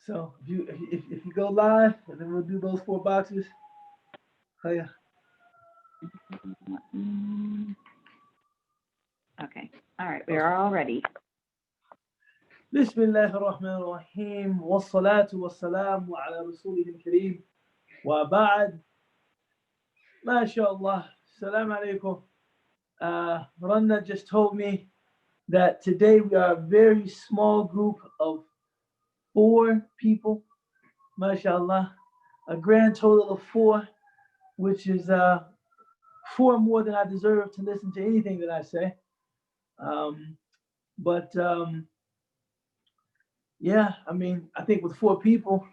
So if you go live, and then we'll do those four boxes. Oh yeah. Mm, Okay. All right. We are all ready. بسم الله الرحمن الرحيم والصلاة والسلام على رسوله الكريم وبعد ما شاء الله السلام عليكم. Rana just told me that today we are a very small group of four people, mashallah, a grand total of four, which is four more than I deserve to listen to anything that I say. Um, but yeah, I mean, I think with four people,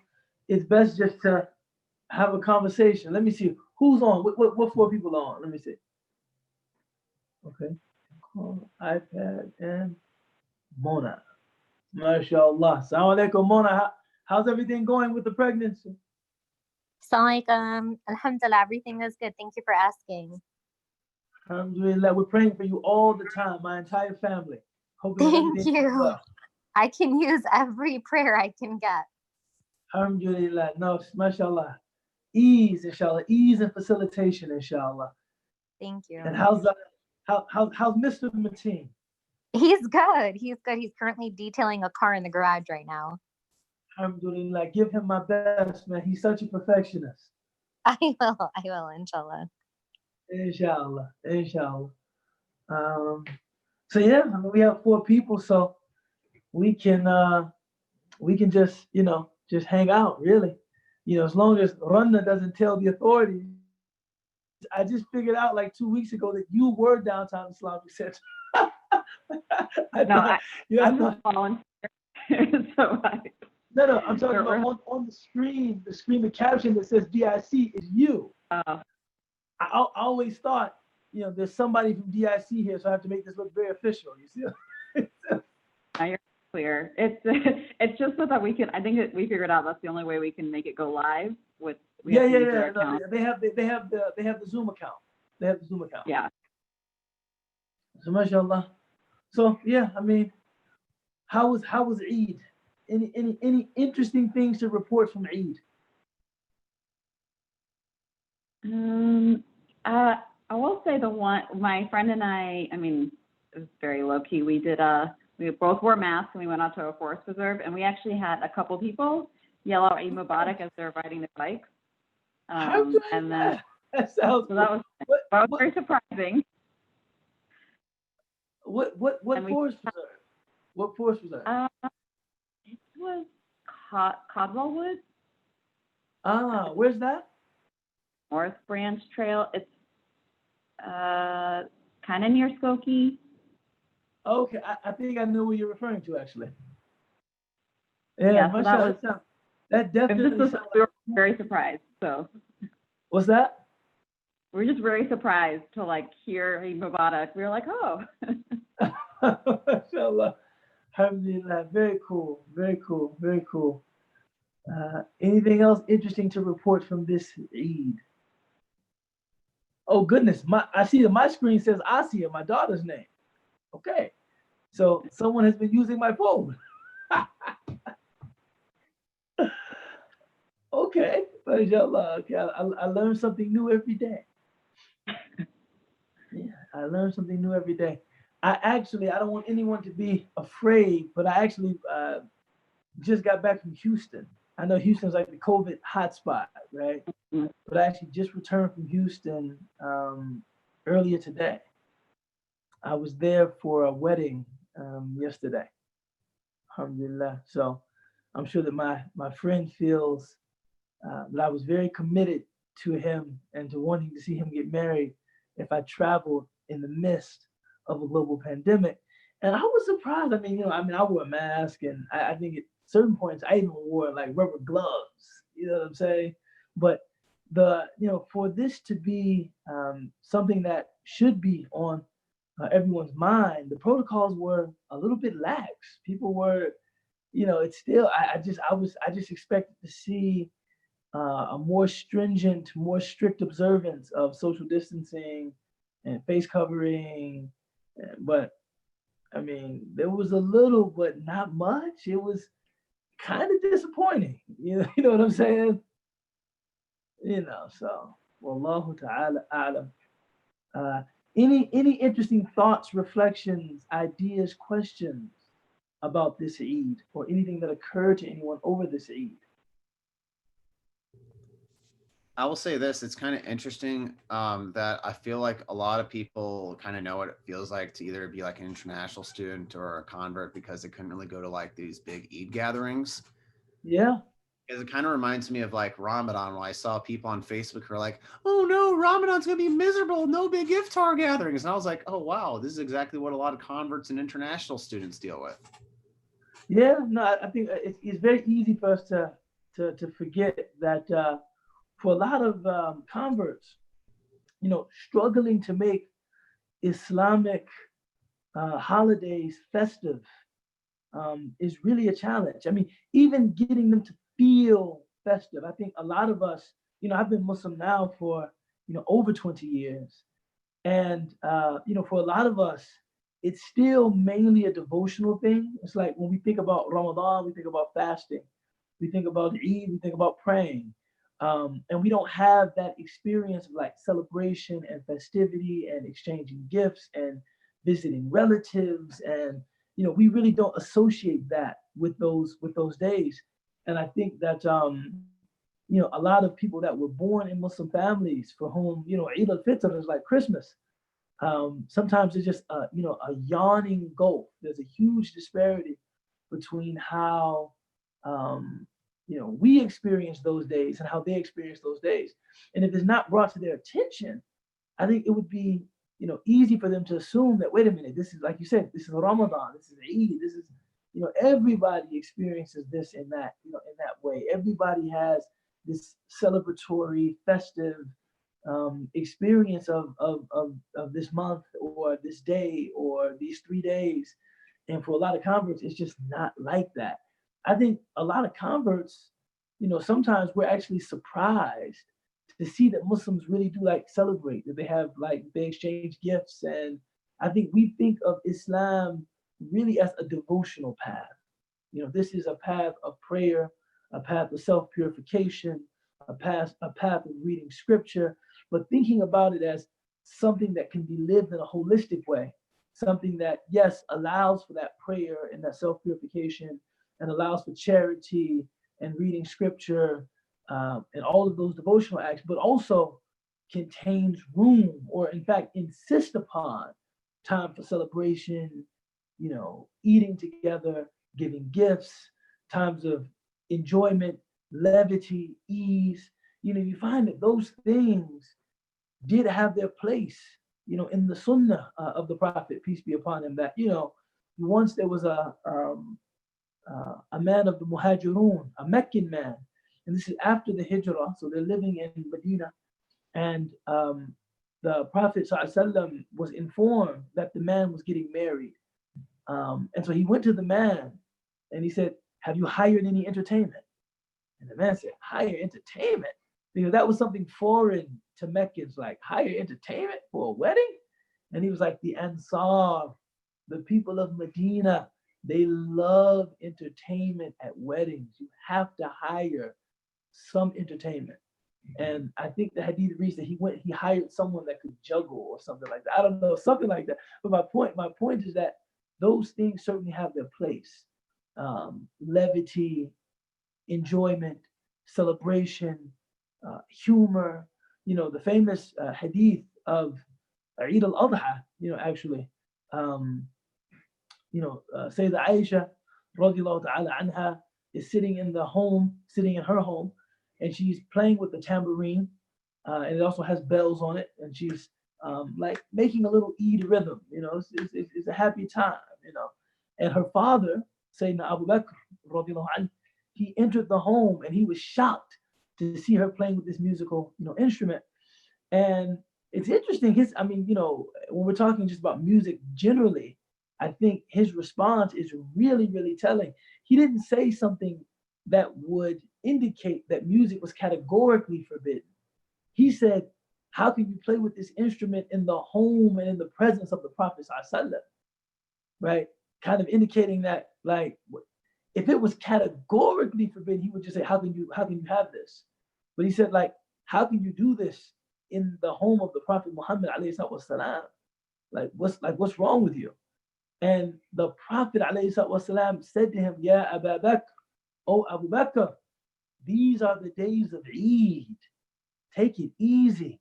it's best just to have a conversation. Let me see who's on. What four people are on? Let me see. Okay, call iPad and Mona. MashaAllah. Assalamu alaikum, Mona. How's everything going with the pregnancy? Assalamualaikum. Alhamdulillah, everything is good. Thank you for asking. Alhamdulillah. We're praying for you all the time, my entire family. Hoping Thank everything goes you. well. I can use every prayer I can get. Alhamdulillah. No, mashallah. Ease, inshallah. Ease and facilitation, inshallah. Thank you. And how's Mr. Mateen? He's good. He's good. He's currently detailing a car in the garage right now. Alhamdulillah. Give him my best, man. He's such a perfectionist. I will, inshallah. Inshallah. Inshallah. So yeah, I mean, we have four people, so we can just just hang out, really. As long as Rana doesn't tell the authorities. I just figured out like 2 weeks ago that you were downtown Islamic Center. I'm just volunteering. So No, I'm talking about on the screen, the caption that says DIC is you. I always thought, there's somebody from DIC here, so I have to make this look very official. You see? Now you're clear. It's just so that we can. I think that we figured out that's the only way we can make it go live with. Yeah. No, they have the Zoom account. They have the Zoom account. Yeah. So mashallah. So yeah, I mean, how was Eid? Any interesting things to report from Eid? I will say the one my friend and I mean, it was very low key. We both wore masks and we went out to a forest preserve, and we actually had a couple people yell out Eid Mubarak as they're riding their bikes. And then that sounds. So that was very surprising. What forest preserve? What forest preserve? It was Codwell Woods. Where's that? North Branch Trail. It's kind of near Skokie. Okay, I think I know what you're referring to actually. Yeah, so that definitely. We were very surprised. So. What's that? We were just very surprised to hear Eid Mubarak. We were like, oh. MashaAllah. Alhamdulillah. Very cool. Very cool. Very cool. Anything else interesting to report from this Eid? Oh goodness, I see that my screen says Asia, my daughter's name. Okay, so someone has been using my phone. Okay, mashallah. Okay, I learn something new every day. Yeah, I learn something new every day. I don't want anyone to be afraid, but I actually just got back from Houston. I know Houston's like the COVID hotspot, right? Mm-hmm. But I actually just returned from Houston earlier today. I was there for a wedding yesterday. Alhamdulillah. So I'm sure that my friend feels that I was very committed to him and to wanting to see him get married if I traveled in the midst of a global pandemic. And I was surprised. I mean, I wore a mask, and I think at certain points I even wore rubber gloves. You know what I'm saying? But for this to be something that should be on everyone's mind, the protocols were a little bit lax. People were, it's still. I just expected to see a more stringent, more strict observance of social distancing and face covering, but I mean, there was a little, but not much. It was kind of disappointing. You know what I'm saying? So wallahu ta'ala a'lam. Uh, any interesting thoughts, reflections, ideas, questions about this Eid, or anything that occurred to anyone over this Eid? I will say this, it's kind of interesting that I feel like a lot of people kind of know what it feels like to either be like an international student or a convert because they couldn't really go to like these big Eid gatherings. Yeah. Because it kind of reminds me of like Ramadan when I saw people on Facebook who are like, oh no, Ramadan's going to be miserable, no big iftar gatherings. And I was like, oh wow, this is exactly what a lot of converts and international students deal with. Yeah, no, I think it's very easy for us to forget that for a lot of converts, struggling to make Islamic holidays festive is really a challenge. I mean, even getting them to feel festive. I think a lot of us, I've been Muslim now for over 20 years, and for a lot of us, it's still mainly a devotional thing. It's like when we think about Ramadan, we think about fasting, we think about Eid, we think about praying, and we don't have that experience of like celebration and festivity and exchanging gifts and visiting relatives, and we really don't associate that with those days. And I think that a lot of people that were born in Muslim families for whom Eid al-Fitr is like Christmas. Sometimes it's just a yawning gulf. There's a huge disparity between how we experience those days and how they experience those days. And if it's not brought to their attention, I think it would be easy for them to assume that, wait a minute, this is, like you said, this is Ramadan, this is Eid, this is everybody experiences this in that way. Everybody has this celebratory, festive experience of this month or this day or these 3 days. And for a lot of converts, it's just not like that. I think a lot of converts, sometimes we're actually surprised to see that Muslims really do like celebrate, that they exchange gifts. And I think we think of Islam really as a devotional path. This is a path of prayer, a path of self-purification, a path of reading scripture, but thinking about it as something that can be lived in a holistic way, something that, yes, allows for that prayer and that self-purification and allows for charity and reading scripture and all of those devotional acts, but also contains room, or in fact insist upon, time for celebration, eating together, giving gifts, times of enjoyment, levity, ease. You find that those things did have their place, in the Sunnah of the Prophet, peace be upon him. That once there was a man of the Muhajirun, a Meccan man, and this is after the Hijrah, so they're living in Medina, and the Prophet ﷺ was informed that the man was getting married, and so he went to the man and he said, "Have you hired any entertainment?" And the man said, "Hire entertainment?" Because that was something foreign to Meccans, like hire entertainment for a wedding. And he was like, the Ansar, the people of Medina, they love entertainment at weddings. You have to hire some entertainment. And I think the hadith reads that he hired someone that could juggle or something like that. I don't know, something like that. But my point is that those things certainly have their place. Levity, enjoyment, celebration, humor. The famous hadith of Eid al-Adha, actually, Sayyidah Aisha, radiallahu ta'ala anha, is sitting in her home, and she's playing with the tambourine, and it also has bells on it, and she's like making a little Eid rhythm. It's a happy time. And her father, Sayyidina Abu Bakr, radiallahu anhu, he entered the home and he was shocked to see her playing with this musical, instrument. And it's interesting. When we're talking just about music generally, I think his response is really, really telling. He didn't say something that would indicate that music was categorically forbidden. He said, "How can you play with this instrument in the home and in the presence of the Prophet ﷺ?" Right? Kind of indicating that, like, if it was categorically forbidden, he would just say, how can you have this? But he said, like, how can you do this in the home of the Prophet Muhammad alayhi wasalam? What's wrong with you? And the Prophet alayhi wasalam said to him, Ya Abu Bakr, O Abu Bakr, these are the days of Eid. Take it easy.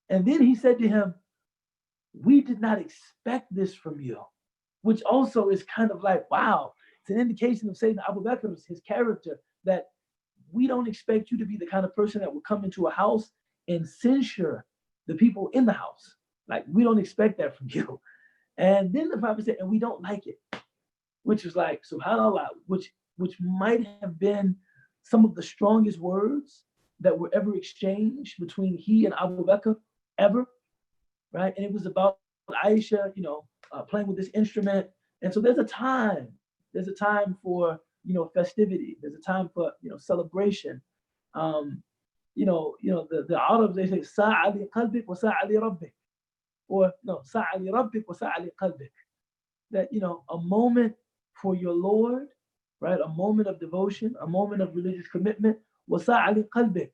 And then he said to him, we did not expect this from you, which also is kind of like, wow, it's an indication of Sayyidina Abu Bakr, his character, that we don't expect you to be the kind of person that will come into a house and censure the people in the house. Like, we don't expect that from you. And then the Prophet said, and we don't like it, which is like, subhanAllah, which might have been some of the strongest words that were ever exchanged between he and Abu Bakr ever, right? And it was about Aisha, playing with this instrument. And so there's a time for, festivity. There's a time for, celebration. The Arabs, they say, sa'a li qalbik wa sa'a li rabbik. Or no, sa'a li rabbik wa sa'a li qalbik. That, a moment for your Lord, right? A moment of devotion, a moment of religious commitment, wa sa'a li qalbik.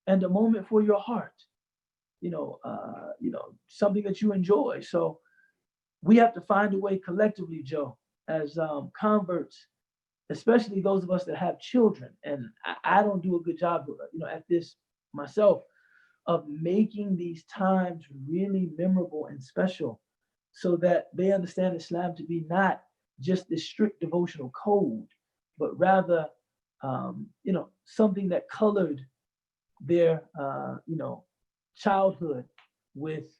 And a moment for your heart. Something that you enjoy. So we have to find a way collectively, Joe, as converts, especially those of us that have children. And I don't do a good job, at this myself, of making these times really memorable and special so that they understand Islam to be not just this strict devotional code, but rather, something that colored their, childhood with,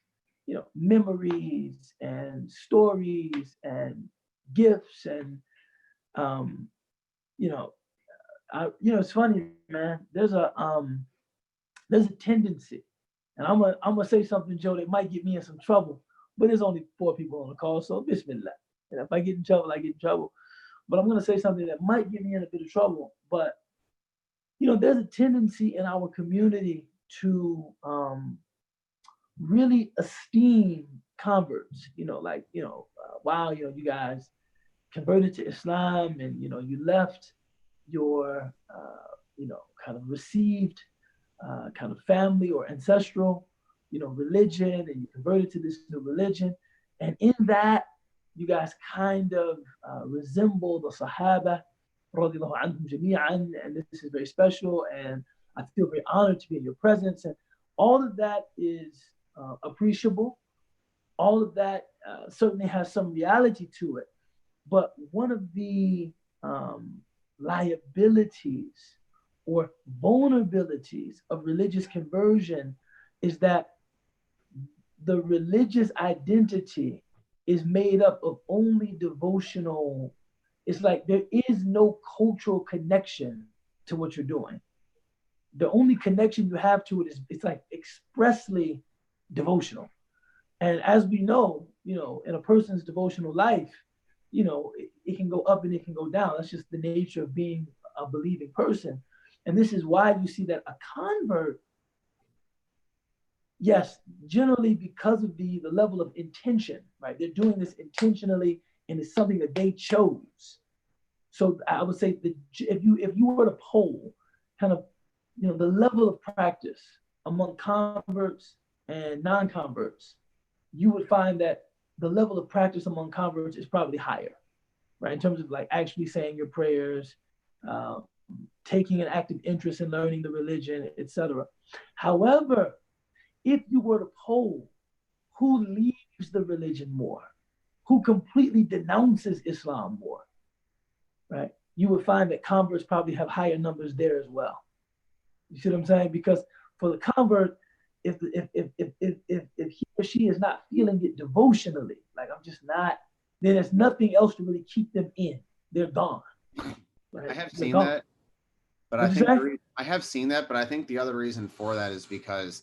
memories and stories and gifts and, it's funny, man. There's a tendency, and I'm gonna say something, Joe, that might get me in some trouble. But there's only 4 people on the call, so bismillah. And if I get in trouble, I get in trouble. But I'm gonna say something that might get me in a bit of trouble. But there's a tendency in our community to really esteem converts. Wow, you guys converted to Islam, and you left your kind of received kind of family or ancestral religion, and you converted to this new religion, and in that you guys kind of resemble the Sahaba radiallahu anhum jami'an, and this is very special, and I feel very honored to be in your presence. And all of that is appreciable. All of that certainly has some reality to it. But one of the liabilities or vulnerabilities of religious conversion is that the religious identity is made up of only devotional. It's like there is no cultural connection to what you're doing. The only connection you have to it is it's like expressly devotional. And as we know, in a person's devotional life, it can go up and it can go down. That's just the nature of being a believing person. And this is why you see that a convert, yes, generally because of the level of intention, right? They're doing this intentionally, and it's something that they chose. So I would say that if you were to poll kind of, the level of practice among converts and non-converts, you would find that the level of practice among converts is probably higher, right? In terms of like actually saying your prayers, taking an active interest in learning the religion, etc. However, if you were to poll who leaves the religion more, who completely denounces Islam more, right? You would find that converts probably have higher numbers there as well. You see what I'm saying? Because for the convert, if he or she is not feeling it devotionally, like I'm just not, then there's nothing else to really keep them in. They're gone. Right? I have seen that, but I have seen that, but I think the other reason for that is because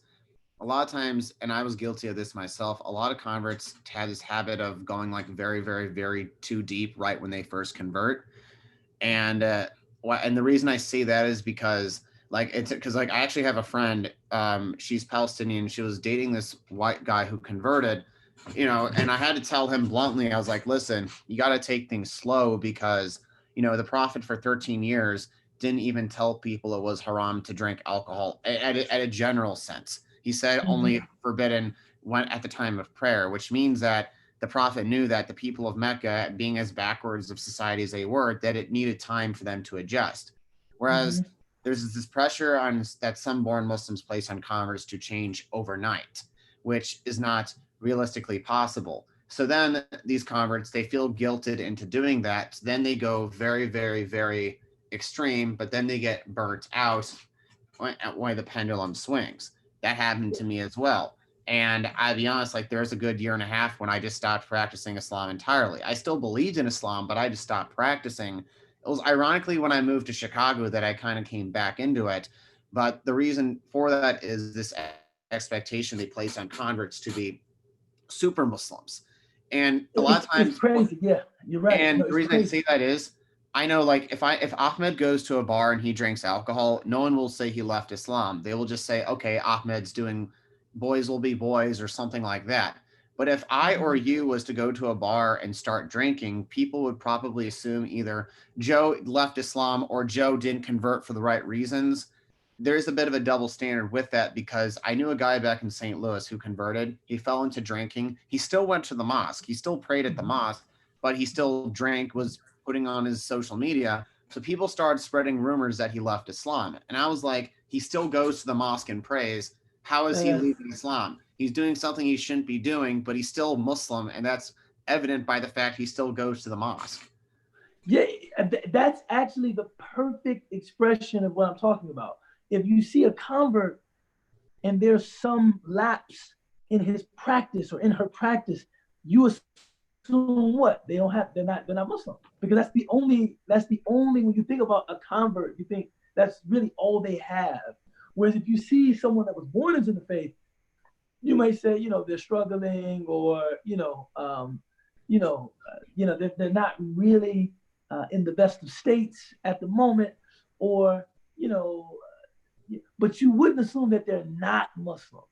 a lot of times, and I was guilty of this myself, a lot of converts have this habit of going like very, very, very too deep right when they first convert. And the reason I say that is because like I actually have a friend, she's Palestinian, she was dating this white guy who converted, and I had to tell him bluntly, I was like, listen, you got to take things slow because the Prophet for 13 years didn't even tell people it was haram to drink alcohol at a general sense. He said only forbidden when at the time of prayer, which means that the Prophet knew that the people of Mecca, being as backwards of society as they were, that it needed time for them to adjust. Whereas there's this pressure on that some born Muslims place on converts to change overnight, which is not realistically possible. So then these converts, they feel guilted into doing that. Then they go very, very, very extreme, but then they get burnt out when the pendulum swings. That happened to me as well. And I'll be honest, like there's a good year and a half when I just stopped practicing Islam entirely. I still believed in Islam, but I just stopped practicing. It was ironically when I moved to Chicago that I kind of came back into it. But the reason for that is this expectation they place on converts to be super Muslims. And a lot of times it's crazy. Yeah, you're right. and No, the it's reason I crazy. say that is I know like if Ahmed goes to a bar and he drinks alcohol, no one will say he left Islam. They will just say, okay, Ahmed's doing boys will be boys or something like that. But if I or you was to go to a bar and start drinking, people would probably assume either Joe left Islam or Joe didn't convert for the right reasons. There's a bit of a double standard with that because I knew a guy back in St. Louis who converted. He fell into drinking. He still went to the mosque. He still prayed at the mosque, but he still drank, was putting on his social media. So people started spreading rumors that he left Islam. And I was like, he still goes to the mosque and prays. How is he leaving Islam? He's doing something he shouldn't be doing, but he's still Muslim. And that's evident by the fact he still goes to the mosque. Yeah, that's actually the perfect expression of what I'm talking about. If you see a convert and there's some lapse in his practice or in her practice, you assume what? They're not Muslim. Because that's the only when you think about a convert, you think that's really all they have. Whereas if you see someone that was born into the faith, you might say, they're struggling, or they're not really in the best of states at the moment, or but you wouldn't assume that they're not Muslim.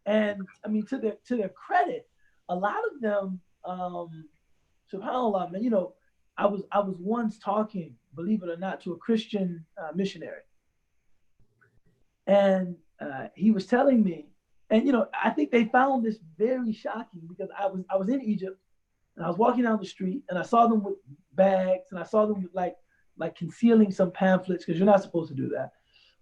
And I mean, to their credit, a lot of them, subhanallah, man, I was once talking, believe it or not, to a Christian missionary, and he was telling me, and I think they found this very shocking because I was in Egypt and I was walking down the street and I saw them with bags and I saw them with like concealing some pamphlets because you're not supposed to do that,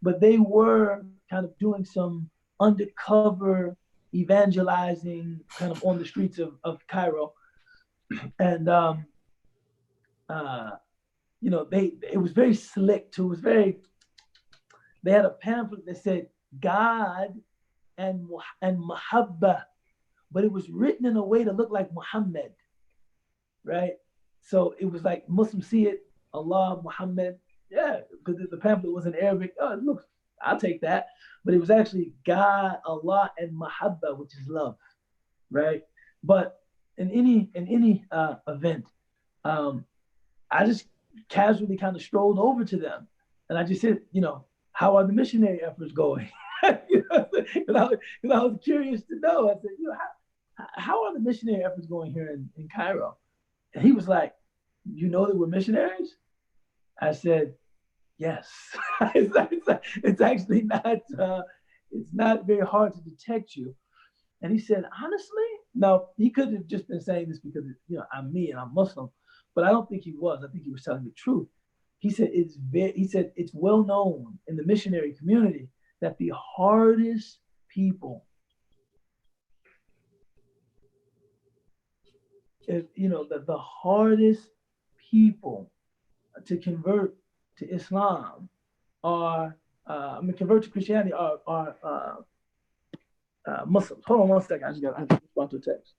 but they were kind of doing some undercover evangelizing kind of on the streets of Cairo, and it was very slick too. It was very. They had a pamphlet that said God and Mahabba, but it was written in a way to look like Muhammad, right? So it was like Muslims see it, Allah, Muhammad, yeah, because the pamphlet was in Arabic. Oh, look, I'll take that. But it was actually God, Allah, and Mahabba, which is love, right? But in any event, I just casually kind of strolled over to them, and I just said, how are the missionary efforts going? And I was curious to know. I said, how are the missionary efforts going here in Cairo? And he was like, that we're missionaries? I said, yes. It's actually not. It's not very hard to detect you. And he said, honestly, no. He could have just been saying this because I'm me and I'm Muslim, but I don't think he was. I think he was telling the truth. He said it's well known in the missionary community that the hardest people, the hardest people to convert to Islam convert to Christianity are Muslims. Hold on one second. I have to respond to a text.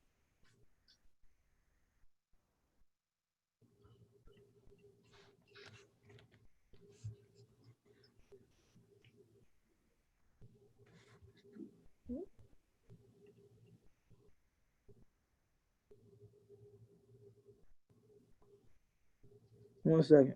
One second.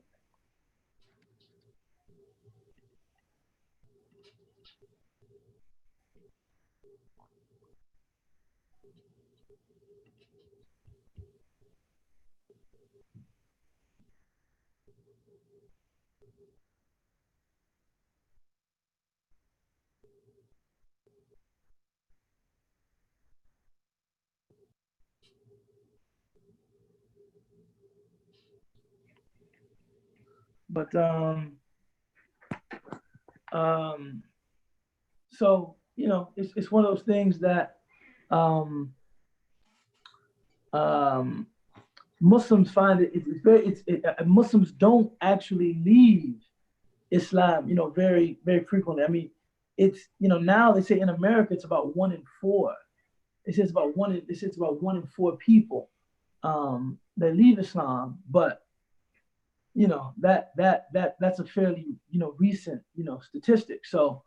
But um, so it's one of those things that um, um, Muslims find it's very Muslims don't actually leave Islam, very very frequently. I mean, it's now they say in America it's about 1 in 4. It says about 1 in 4 people that leave Islam, but that's a fairly recent statistic. So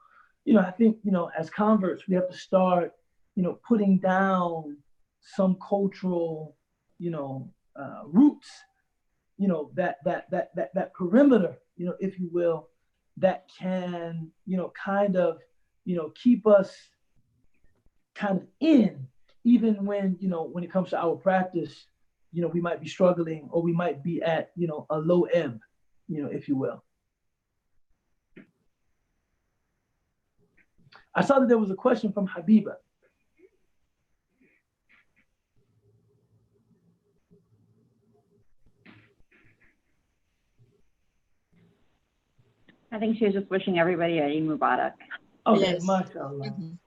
I think as converts we have to start putting down some cultural roots, that perimeter, if you will, that can kind of keep us kind of in, even when it comes to our practice, we might be struggling or we might be at a low ebb, if you will. I saw that there was a question from Habiba. I think she was just wishing everybody a Eid Mubarak. Okay, Yes. mashallah. Mhm.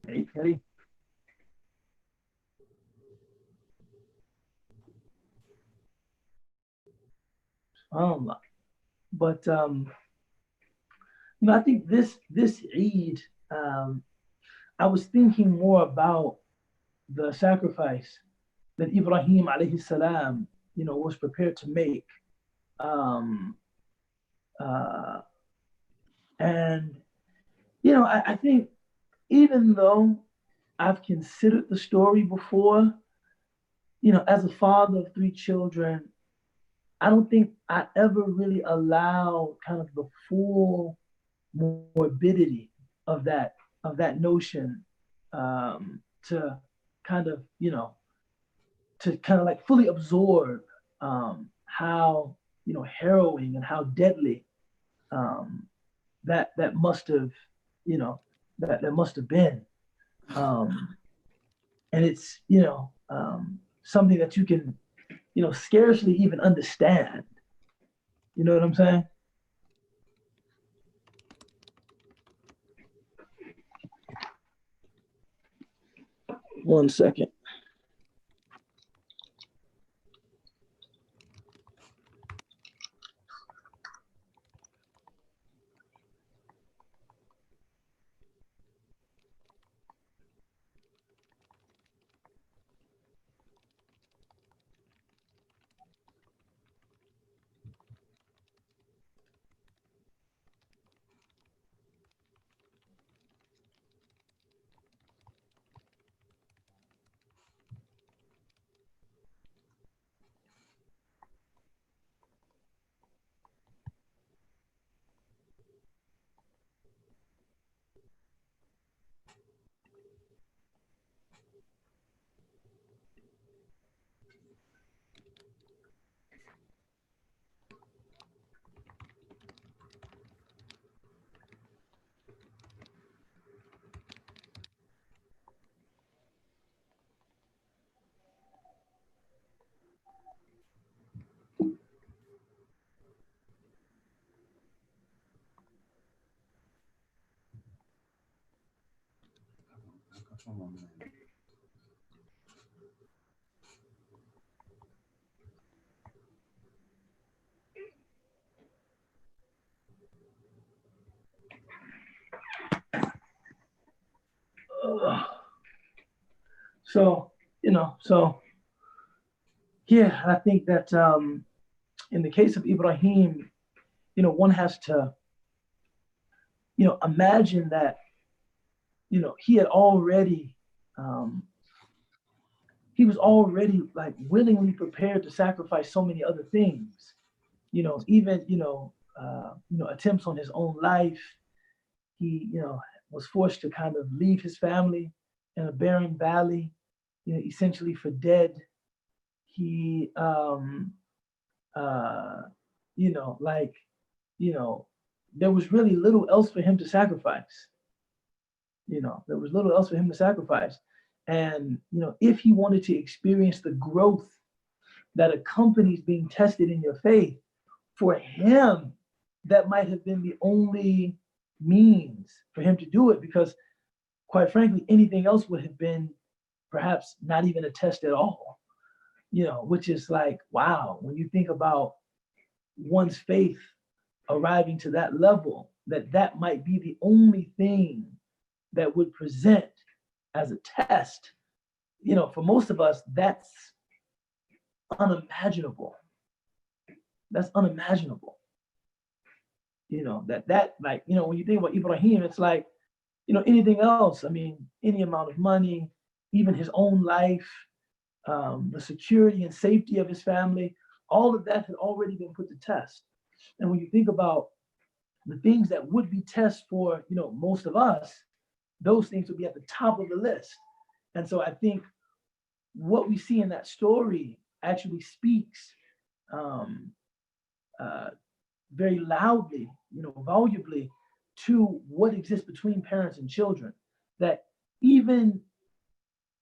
Hey. But I think this Eid, I was thinking more about the sacrifice that Ibrahim alayhi salam, was prepared to make. Um, uh, and I think even though I've considered the story before, as a father of 3 children, I don't think I ever really allow kind of the full morbidity of that notion to kind of like fully absorb how harrowing and how deadly that must have that must have been, and it's something that you can scarcely even understand. You know what I'm saying? One second. So, yeah, I think that in the case of Ibrahim, one has to, imagine that, he had already, he was already like willingly prepared to sacrifice so many other things, even, attempts on his own life. He, was forced to kind of leave his family in a barren valley, essentially for dead. he, there was really little else for him to sacrifice. There was little else for him to sacrifice. And, if he wanted to experience the growth that accompanies being tested in your faith, for him, that might have been the only means for him to do it, because quite frankly, anything else would have been perhaps not even a test at all, which is like, wow, when you think about one's faith arriving to that level, that might be the only thing that would present as a test. For most of us, that's unimaginable. That's unimaginable. When you think about Ibrahim, it's like, anything else. I mean, any amount of money, even his own life, the security and safety of his family, all of that had already been put to test. And when you think about the things that would be tests for, most of us, those things would be at the top of the list. And so I think what we see in that story actually speaks very loudly, volubly, to what exists between parents and children. That even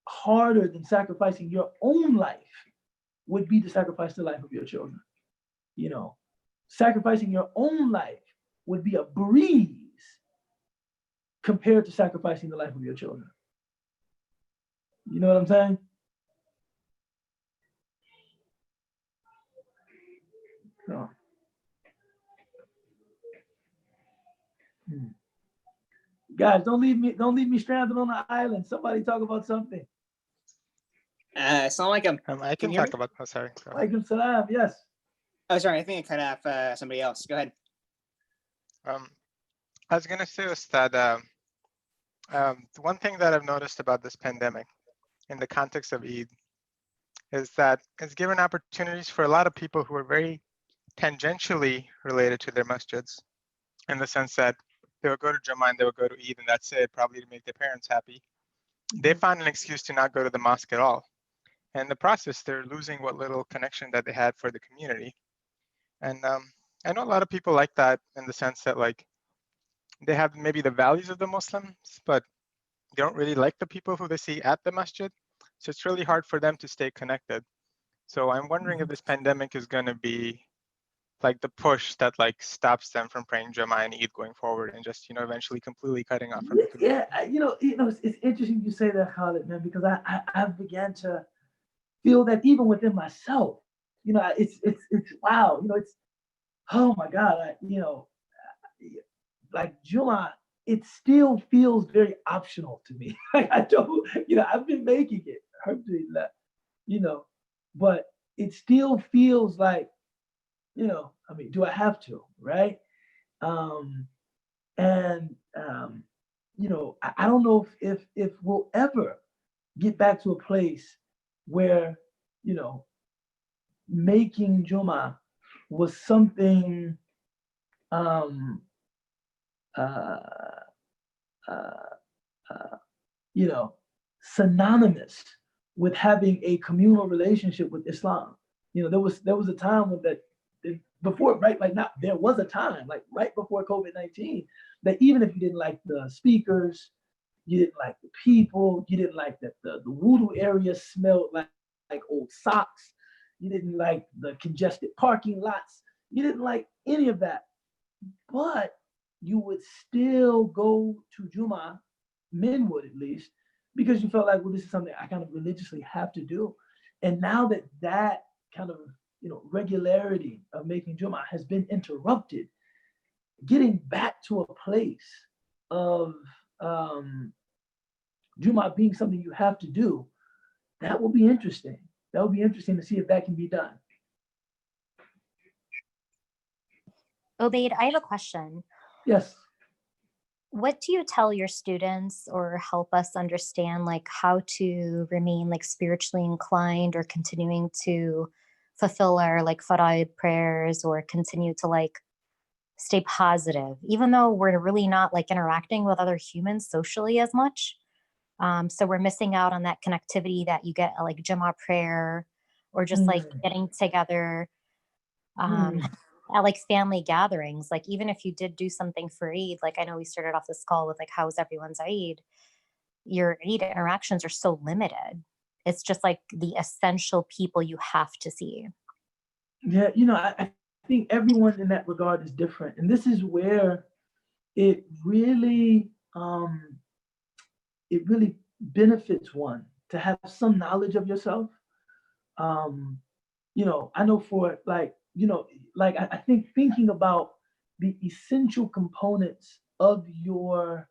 harder than sacrificing your own life would be to sacrifice the life of your children. Sacrificing your own life would be a breeze compared to sacrificing the life of your children. You know what I'm saying? So. Guys, don't leave me stranded on an island. Somebody talk about something. Assalamu alaikum. I can talk about. Oh, sorry. Alaikum salam. Yes. Oh, sorry. I think I cut off somebody else. Go ahead. I was going to say is that one thing that I've noticed about this pandemic in the context of Eid is that it's given opportunities for a lot of people who are very tangentially related to their masjids, in the sense that they would go to Jummah and they would go to Eid and that's it, probably to make their parents happy. They found an excuse to not go to the mosque at all. And in the process, they're losing what little connection that they had for the community. And I know a lot of people like that, in the sense that they have maybe the values of the Muslims, but they don't really like the people who they see at the masjid. So it's really hard for them to stay connected. So I'm wondering if this pandemic is going to be the push that stops them from praying Jummah and Eid going forward, and just eventually completely cutting off from the community. Yeah, it's interesting you say that, Khalid, man, because I've began to feel that even within myself. It's wow. It's, oh my God. Jummah, it still feels very optional to me. I don't, I've been making it, alhamdulillah, but it still feels like, do I have to, right? I don't know if we'll ever get back to a place where, making Jummah was something synonymous with having a communal relationship with Islam. There was a time when before, right? There was a time, right before COVID-19, that even if you didn't like the speakers, you didn't like the people, you didn't like that the wudu area smelled like old socks, you didn't like the congested parking lots, you didn't like any of that, but you would still go to Jummah, men would at least, because you felt like, well, this is something I kind of religiously have to do. And now that kind of regularity of making Jummah has been interrupted, getting back to a place of Jummah being something you have to do, that will be interesting. That will be interesting to see if that can be done. Ubayd, I have a question. Yes. What do you tell your students or help us understand how to remain spiritually inclined or continuing to fulfill our faraid prayers or continue to stay positive, even though we're really not interacting with other humans socially as much? So we're missing out on that connectivity that you get Jummah prayer or just like getting together at like family gatherings. Like even if you did do something for Eid, like I know we started off this call with like, how was everyone's Eid? Your Eid interactions are so limited. It's just like the essential people you have to see. Yeah, I think everyone in that regard is different. And this is where it really benefits one to have some knowledge of yourself. I know for I think thinking about the essential components of your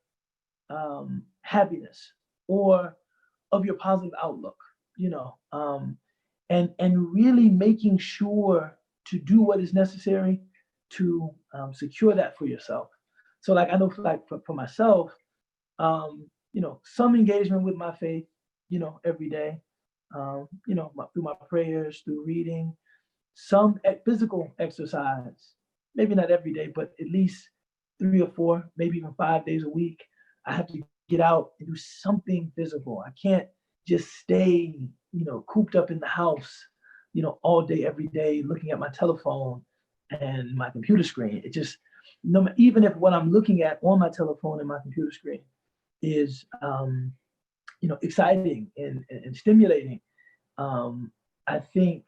happiness or of your positive outlook, and really making sure to do what is necessary to secure that for yourself. So like I know for myself, some engagement with my faith, every day, through my prayers, through reading, some physical exercise, maybe not every day, but at least 3 or 4, maybe even 5 days a week. I have to get out and do something physical. I can't just stay, cooped up in the house, all day, every day, looking at my telephone and my computer screen. It just, even if what I'm looking at on my telephone and my computer screen is, exciting and stimulating, I think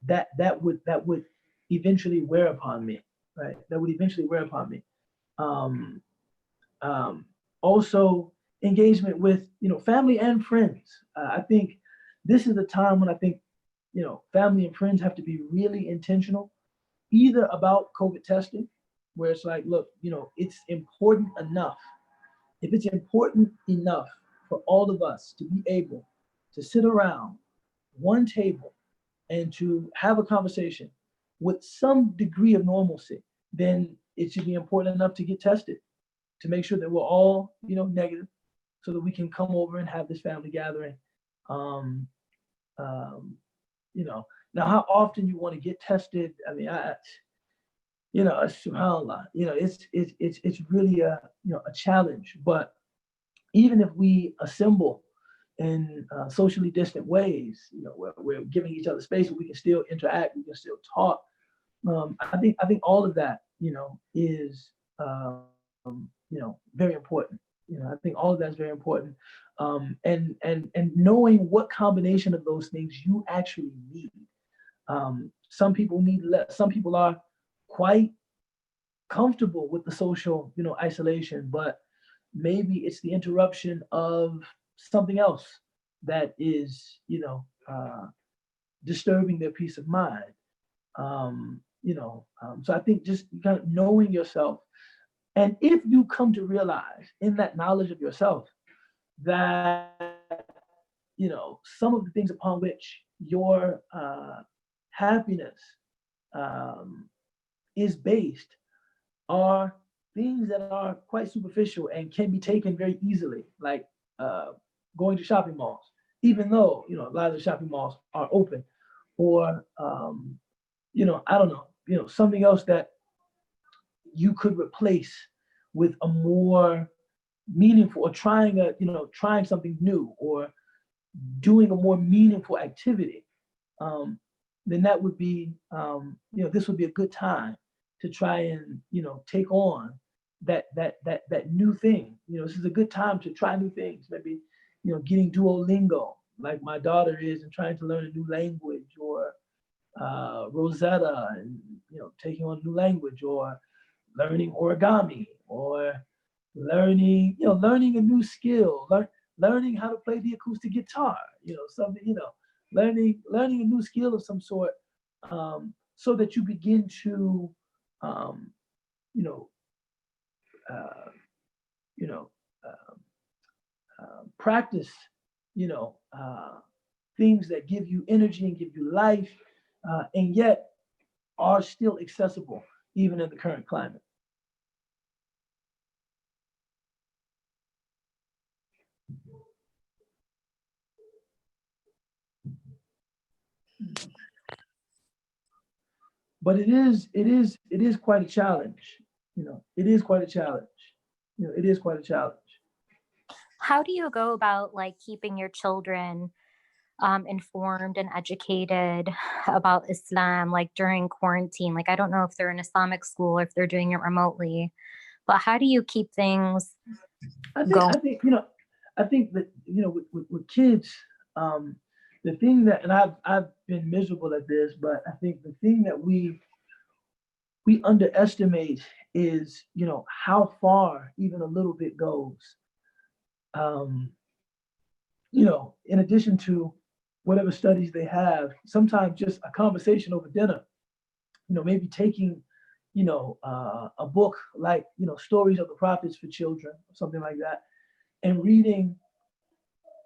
that would eventually wear upon me, right? That would eventually wear upon me. Also, engagement with family and friends. I think this is the time when I think family and friends have to be really intentional, either about COVID testing, where it's like, look, it's important enough. If it's important enough for all of us to be able to sit around one table and to have a conversation with some degree of normalcy, then it should be important enough to get tested to make sure that we're all, negative, so that we can come over and have this family gathering. Now how often you want to get tested? I mean, subhanAllah, it's really a challenge. But even if we assemble in socially distant ways, we're giving each other space, we can still interact, we can still talk. I think all of that, is very important. I think all of that is very important. And knowing what combination of those things you actually need. Some people need less. Some people are quite comfortable with the social, isolation, but maybe it's the interruption of something else that is, disturbing their peace of mind. So I think just kind of knowing yourself, and if you come to realize in that knowledge of yourself that some of the things upon which your happiness is based are things that are quite superficial and can be taken very easily, like going to shopping malls, even though a lot of the shopping malls are open, or I don't know, something else that you could replace with a more meaningful, or trying something new, or doing a more meaningful activity. Then that would be, this would be a good time to try and take on that new thing. This is a good time to try new things. Maybe getting Duolingo, like my daughter is, and trying to learn a new language, or Rosetta, and taking on a new language, or learning origami, or learning a new skill, learning how to play the acoustic guitar, something, learning a new skill of some sort, so that you begin to um, you know, uh, you know, practice, things that give you energy and give you life, and yet are still accessible even in the current climate. But it is quite a challenge. It is quite a challenge. It is quite a challenge. How do you go about like keeping your children informed and educated about Islam, like during quarantine? Like, I don't know if they're in Islamic school or if they're doing it remotely, but how do you keep things going? I think, I think that, with kids, the thing that, and I've been miserable at this, but I think the thing that we underestimate is, how far even a little bit goes. In addition to whatever studies they have, sometimes just a conversation over dinner, maybe taking, a book like, Stories of the Prophets for Children, or something like that, and reading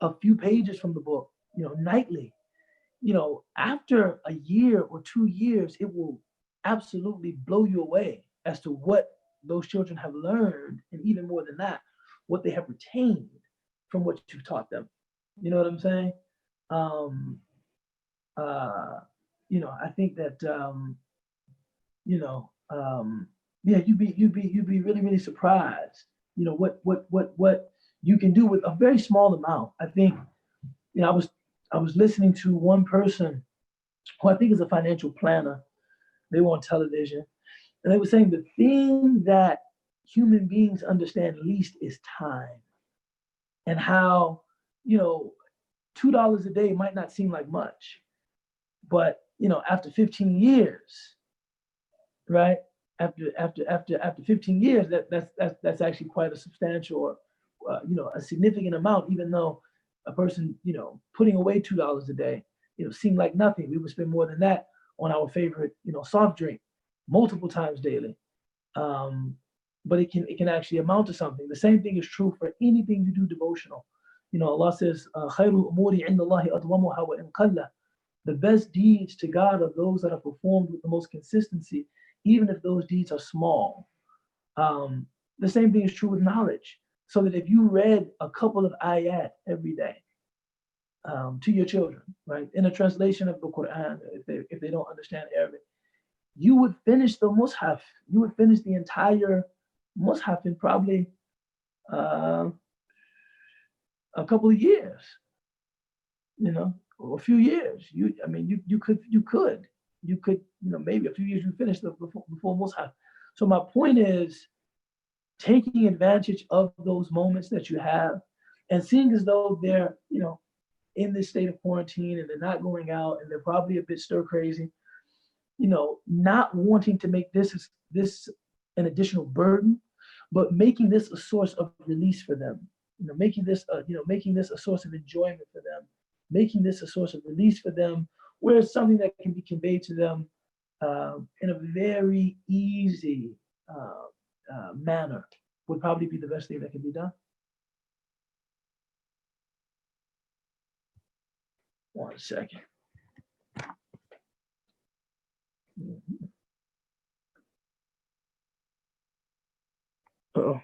a few pages from the book, nightly. After a year or 2 years, it will absolutely blow you away as to what those children have learned, and even more than that, what they have retained from what you've taught them. You know what I'm saying? Um, I think that, yeah, you'd be really, really surprised. What you can do with a very small amount. I think, I was listening to one person who I think is a financial planner. They were on television, and they were saying the thing that human beings understand least is time, and how, $2 a day might not seem like much, but after 15 years, right? After 15 years, that's actually quite a substantial, or a significant amount. Even though a person, putting away $2 a day, seemed like nothing. We would spend more than that on our favorite, soft drink multiple times daily. But it can actually amount to something. The same thing is true for anything you do devotional. Allah says, "Khairul umuri indallahi adwamuha wa in qalla." The best deeds to God are those that are performed with the most consistency, even if those deeds are small. The same thing is true with knowledge. So that if you read a couple of ayat every day, to your children, right, in a translation of the Quran, if they don't understand Arabic, you would finish the Mus'haf. You would finish the entire Mus'haf in probably uh, a couple of years, or a few years. You could, maybe a few years you finish before Mus'haf. So my point is taking advantage of those moments that you have, and seeing as though they're, in this state of quarantine, and they're not going out, and they're probably a bit stir crazy, not wanting to make this an additional burden, but making this a source of release for them. Making this a source of enjoyment for them, making this a source of release for them, where it's something that can be conveyed to them in a very easy manner would probably be the best thing that can be done. One second. Uh-oh.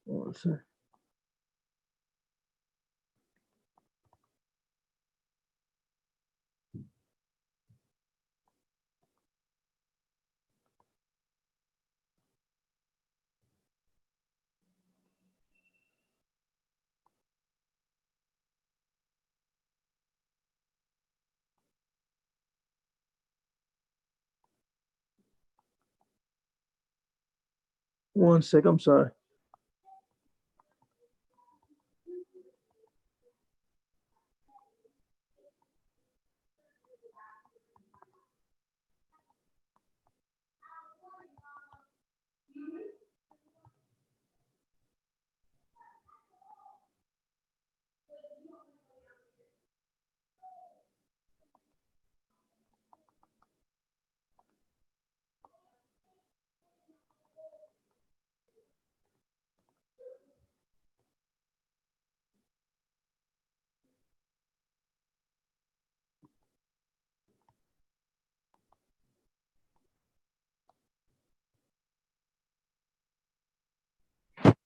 One second. One sec. I'm sorry.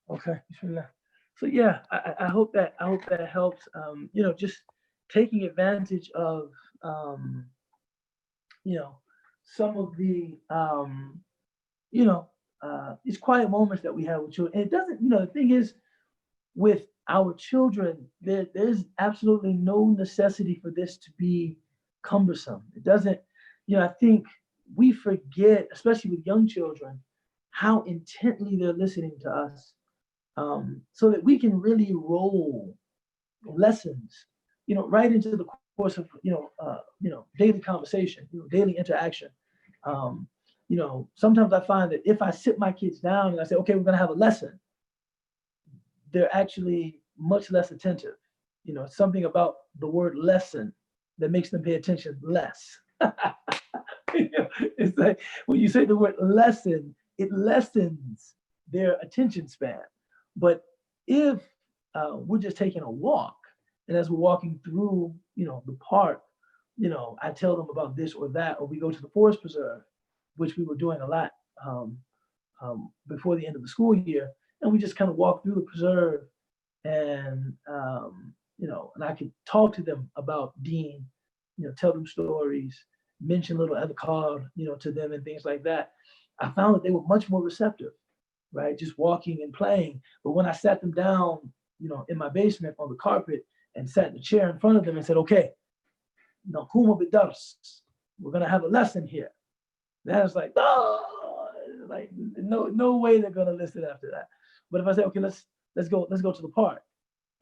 Okay, bismillah. So yeah, I hope that helps. Just taking advantage of, some of the, these quiet moments that we have with children. And it doesn't, the thing is, with our children, there's absolutely no necessity for this to be cumbersome. It doesn't, I think we forget, especially with young children, how intently they're listening to us, so that we can really roll lessons, right into the course of, daily conversation, daily interaction. Sometimes I find that if I sit my kids down and I say, okay, we're going to have a lesson, they're actually much less attentive. Something about the word lesson that makes them pay attention less. It's like when you say the word lesson, it lessens their attention span. But if we're just taking a walk, and as we're walking through, the park, I tell them about this or that, or we go to the forest preserve, which we were doing a lot before the end of the school year, and we just kind of walk through the preserve, and and I could talk to them about Dean, tell them stories, mention little adhkar, to them and things like that. I found that they were much more receptive, right? Just walking and playing. But when I sat them down, in my basement on the carpet and sat in the chair in front of them and said, okay, Nakuma bidars, we're gonna have a lesson here. That was like, oh, like no way they're gonna listen after that. But if I say, okay, let's go to the park,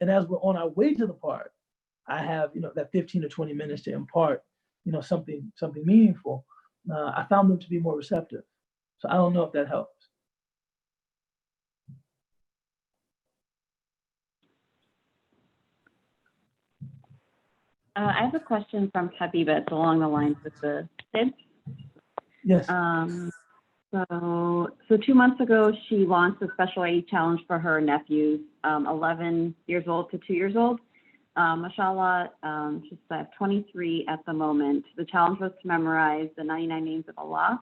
and as we're on our way to the park, I have that 15 to 20 minutes to impart something meaningful. I found them to be more receptive. So I don't know if that helps. I have a question from Habiba. It's along the lines with the kids. Yes. So 2 months ago, she launched a special IE challenge for her nephews, 11 years old to 2 years old. Mashallah, she's 23 at the moment. The challenge was to memorize the 99 names of Allah.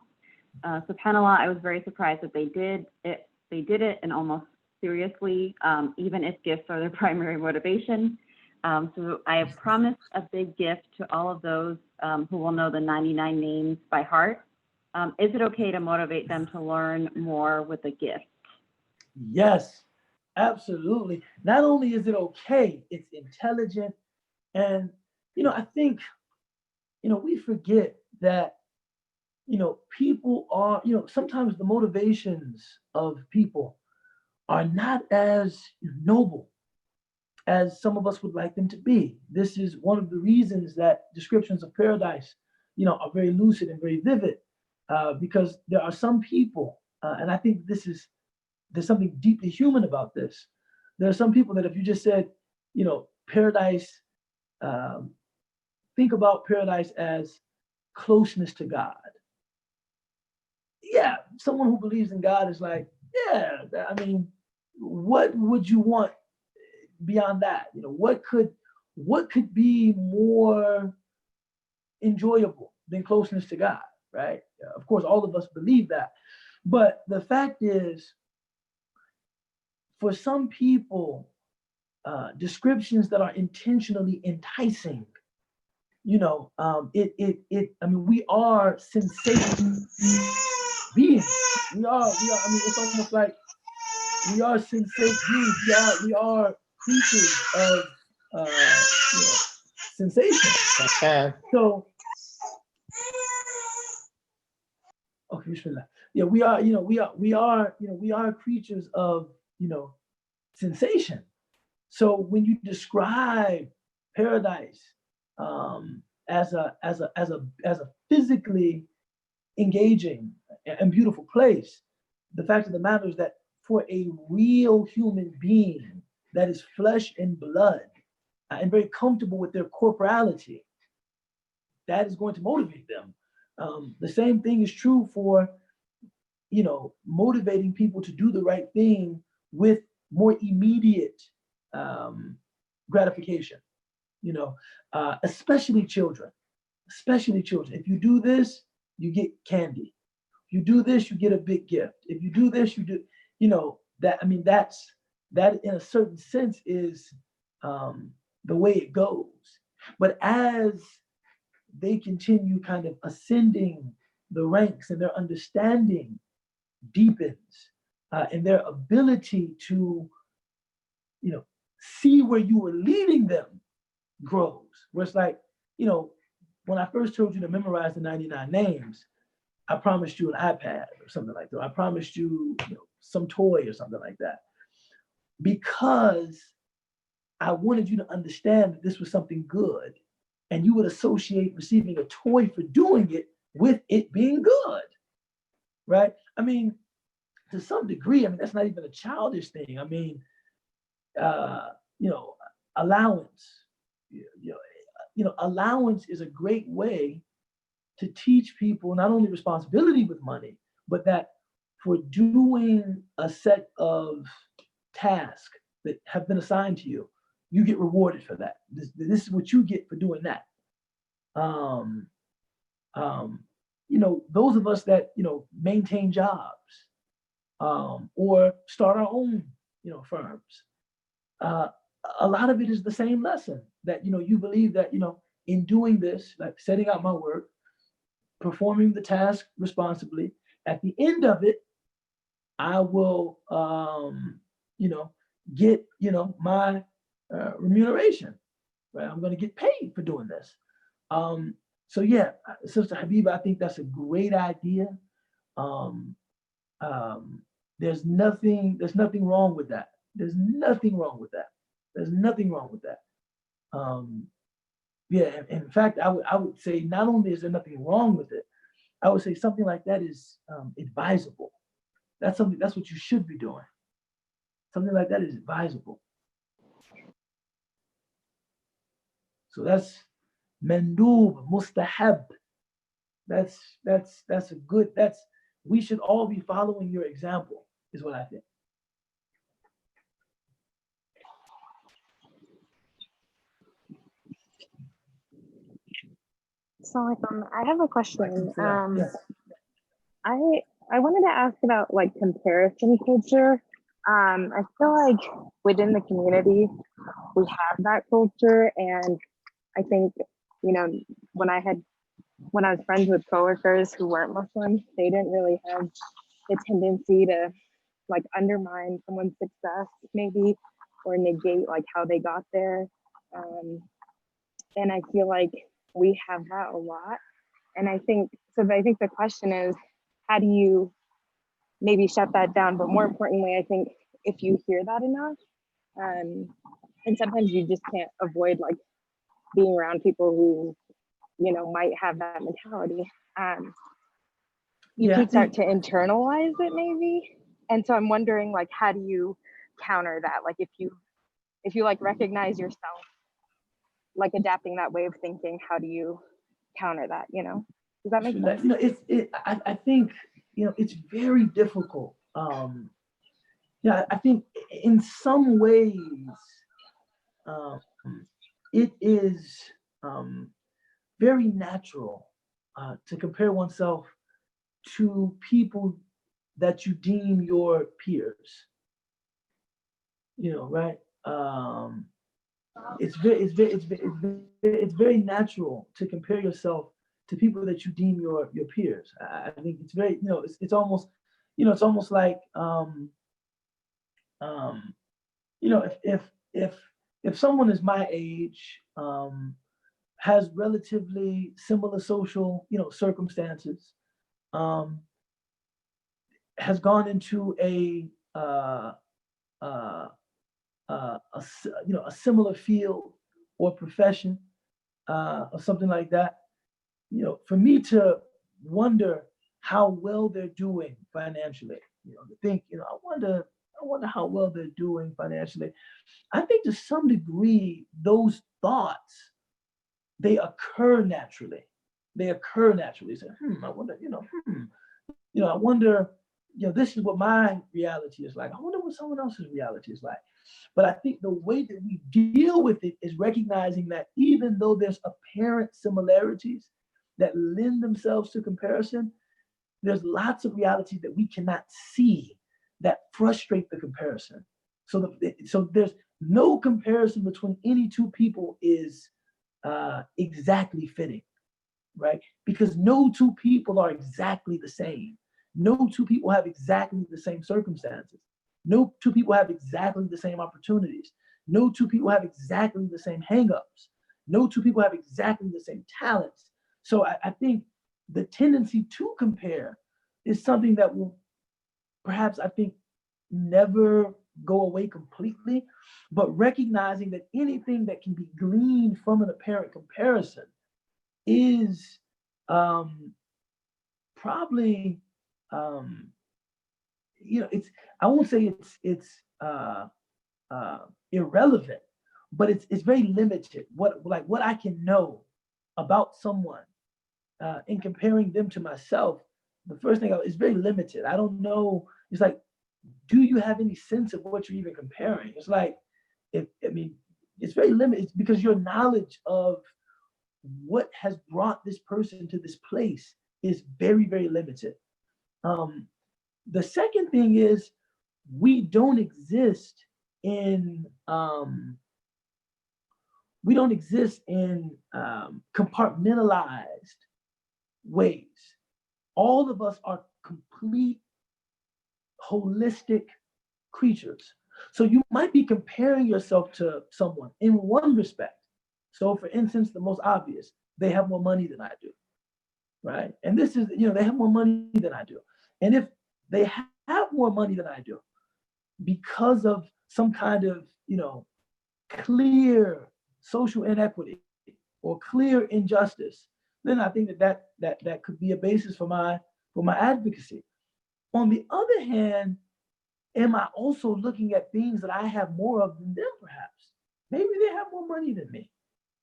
SubhanAllah, I was very surprised that they did it. They did it, and almost seriously, even if gifts are their primary motivation. So I have promised a big gift to all of those who will know the 99 names by heart. Is it okay to motivate them to learn more with a gift? Yes, absolutely. Not only is it okay, it's intelligent. And, I think, we forget that, people are, sometimes the motivations of people are not as noble as some of us would like them to be. This is one of the reasons that descriptions of paradise, are very lucid and very vivid, because there are some people, and I think there's something deeply human about this. There are some people that if you just said, paradise, think about paradise as closeness to God. Yeah, someone who believes in God is like, yeah, I mean, what would you want beyond that? What could be more enjoyable than closeness to God, right? Of course, all of us believe that. But the fact is, for some people, descriptions that are intentionally enticing, I mean, we are sensation beings. We are, I mean, it's almost like we are sensate beings. We are creatures of, sensation. Okay. So, okay, bismillah. Yeah, we are creatures of, sensation. So when you describe paradise as a physically engaging and beautiful place, the fact of the matter is that for a real human being that is flesh and blood and very comfortable with their corporality, that is going to motivate them. The same thing is true for, motivating people to do the right thing with more immediate gratification, especially children. If you do this, you get candy. If you do this, you get a big gift. If you do this, you do, that, I mean, that in a certain sense is the way it goes. But as they continue kind of ascending the ranks and their understanding deepens, and their ability to, see where you were leading them grows. Where it's like, when I first told you to memorize the 99 names, I promised you an iPad or something like that. I promised you, some toy or something like that, because I wanted you to understand that this was something good, and you would associate receiving a toy for doing it with it being good, right? I mean, to some degree, that's not even a childish thing. Allowance. Allowance is a great way to teach people not only responsibility with money, but that for doing a set of tasks that have been assigned to you, you get rewarded for that. This is what you get for doing that. Those of us that, maintain jobs, or start our own, firms, a lot of it is the same lesson that, you believe that, in doing this, like setting out my work, performing the task responsibly, at the end of it, I will, get, my remuneration, right? I'm going to get paid for doing this. So yeah, Sister Habiba, I think that's a great idea. There's nothing wrong with that. There's nothing wrong with that. There's nothing wrong with that. Yeah, in fact, I would say not only is there nothing wrong with it, I would say something like that is advisable. That's what you should be doing. Something like that is advisable. So that's mandub, mustahab. That's a good, we should all be following your example, is what I think. So I have a question. Yes. I wanted to ask about like comparison culture. I feel like within the community we have that culture, and I think when I was friends with coworkers who weren't Muslim, they didn't really have the tendency to like undermine someone's success maybe, or negate like how they got there. And I feel like we have that a lot. And I think the question is, how do you maybe shut that down? But more importantly, I think if you hear that enough, and sometimes you just can't avoid like being around people who, might have that mentality. You can start to internalize it maybe. And so I'm wondering, like, how do you counter that? Like if you like recognize yourself like adapting that way of thinking, how do you counter that? Does that make sense? I think it's very difficult. I think in some ways it is very natural to compare oneself to people that you deem your peers. Right? It's very natural to compare yourself to people that you deem your peers. I think it's very, it's almost, it's almost like, if someone is my age, has relatively similar social, circumstances, has gone into a similar field or profession, or something like that, for me to wonder how well they're doing financially, to think, I wonder how well they're doing financially. I think to some degree, those thoughts, they occur naturally. Say, I wonder, I wonder, this is what my reality is like. I wonder what someone else's reality is like. But I think the way that we deal with it is recognizing that even though there's apparent similarities that lend themselves to comparison, there's lots of realities that we cannot see that frustrate the comparison. So there's no comparison between any two people is exactly fitting, right? Because no two people are exactly the same. No two people have exactly the same circumstances. No two people have exactly the same opportunities. No two people have exactly the same hangups. No two people have exactly the same talents. So I think the tendency to compare is something that will perhaps, I think, never go away completely, but recognizing that anything that can be gleaned from an apparent comparison is probably, um, it's, I won't say it's irrelevant, but it's very limited. What I can know about someone in comparing them to myself, the first thing is very limited. I don't know. It's like, do you have any sense of what you're even comparing? It's like, it's very limited because your knowledge of what has brought this person to this place is very, very limited. The second thing is we don't exist in compartmentalized ways. All of us are complete holistic creatures. So you might be comparing yourself to someone in one respect. So for instance, the most obvious, they have more money than I do, right? And this is, they have more money than I do. And if they have more money than I do, because of some kind of, clear social inequity or clear injustice, then I think that could be a basis for my advocacy. On the other hand, am I also looking at things that I have more of than them, perhaps? Maybe they have more money than me.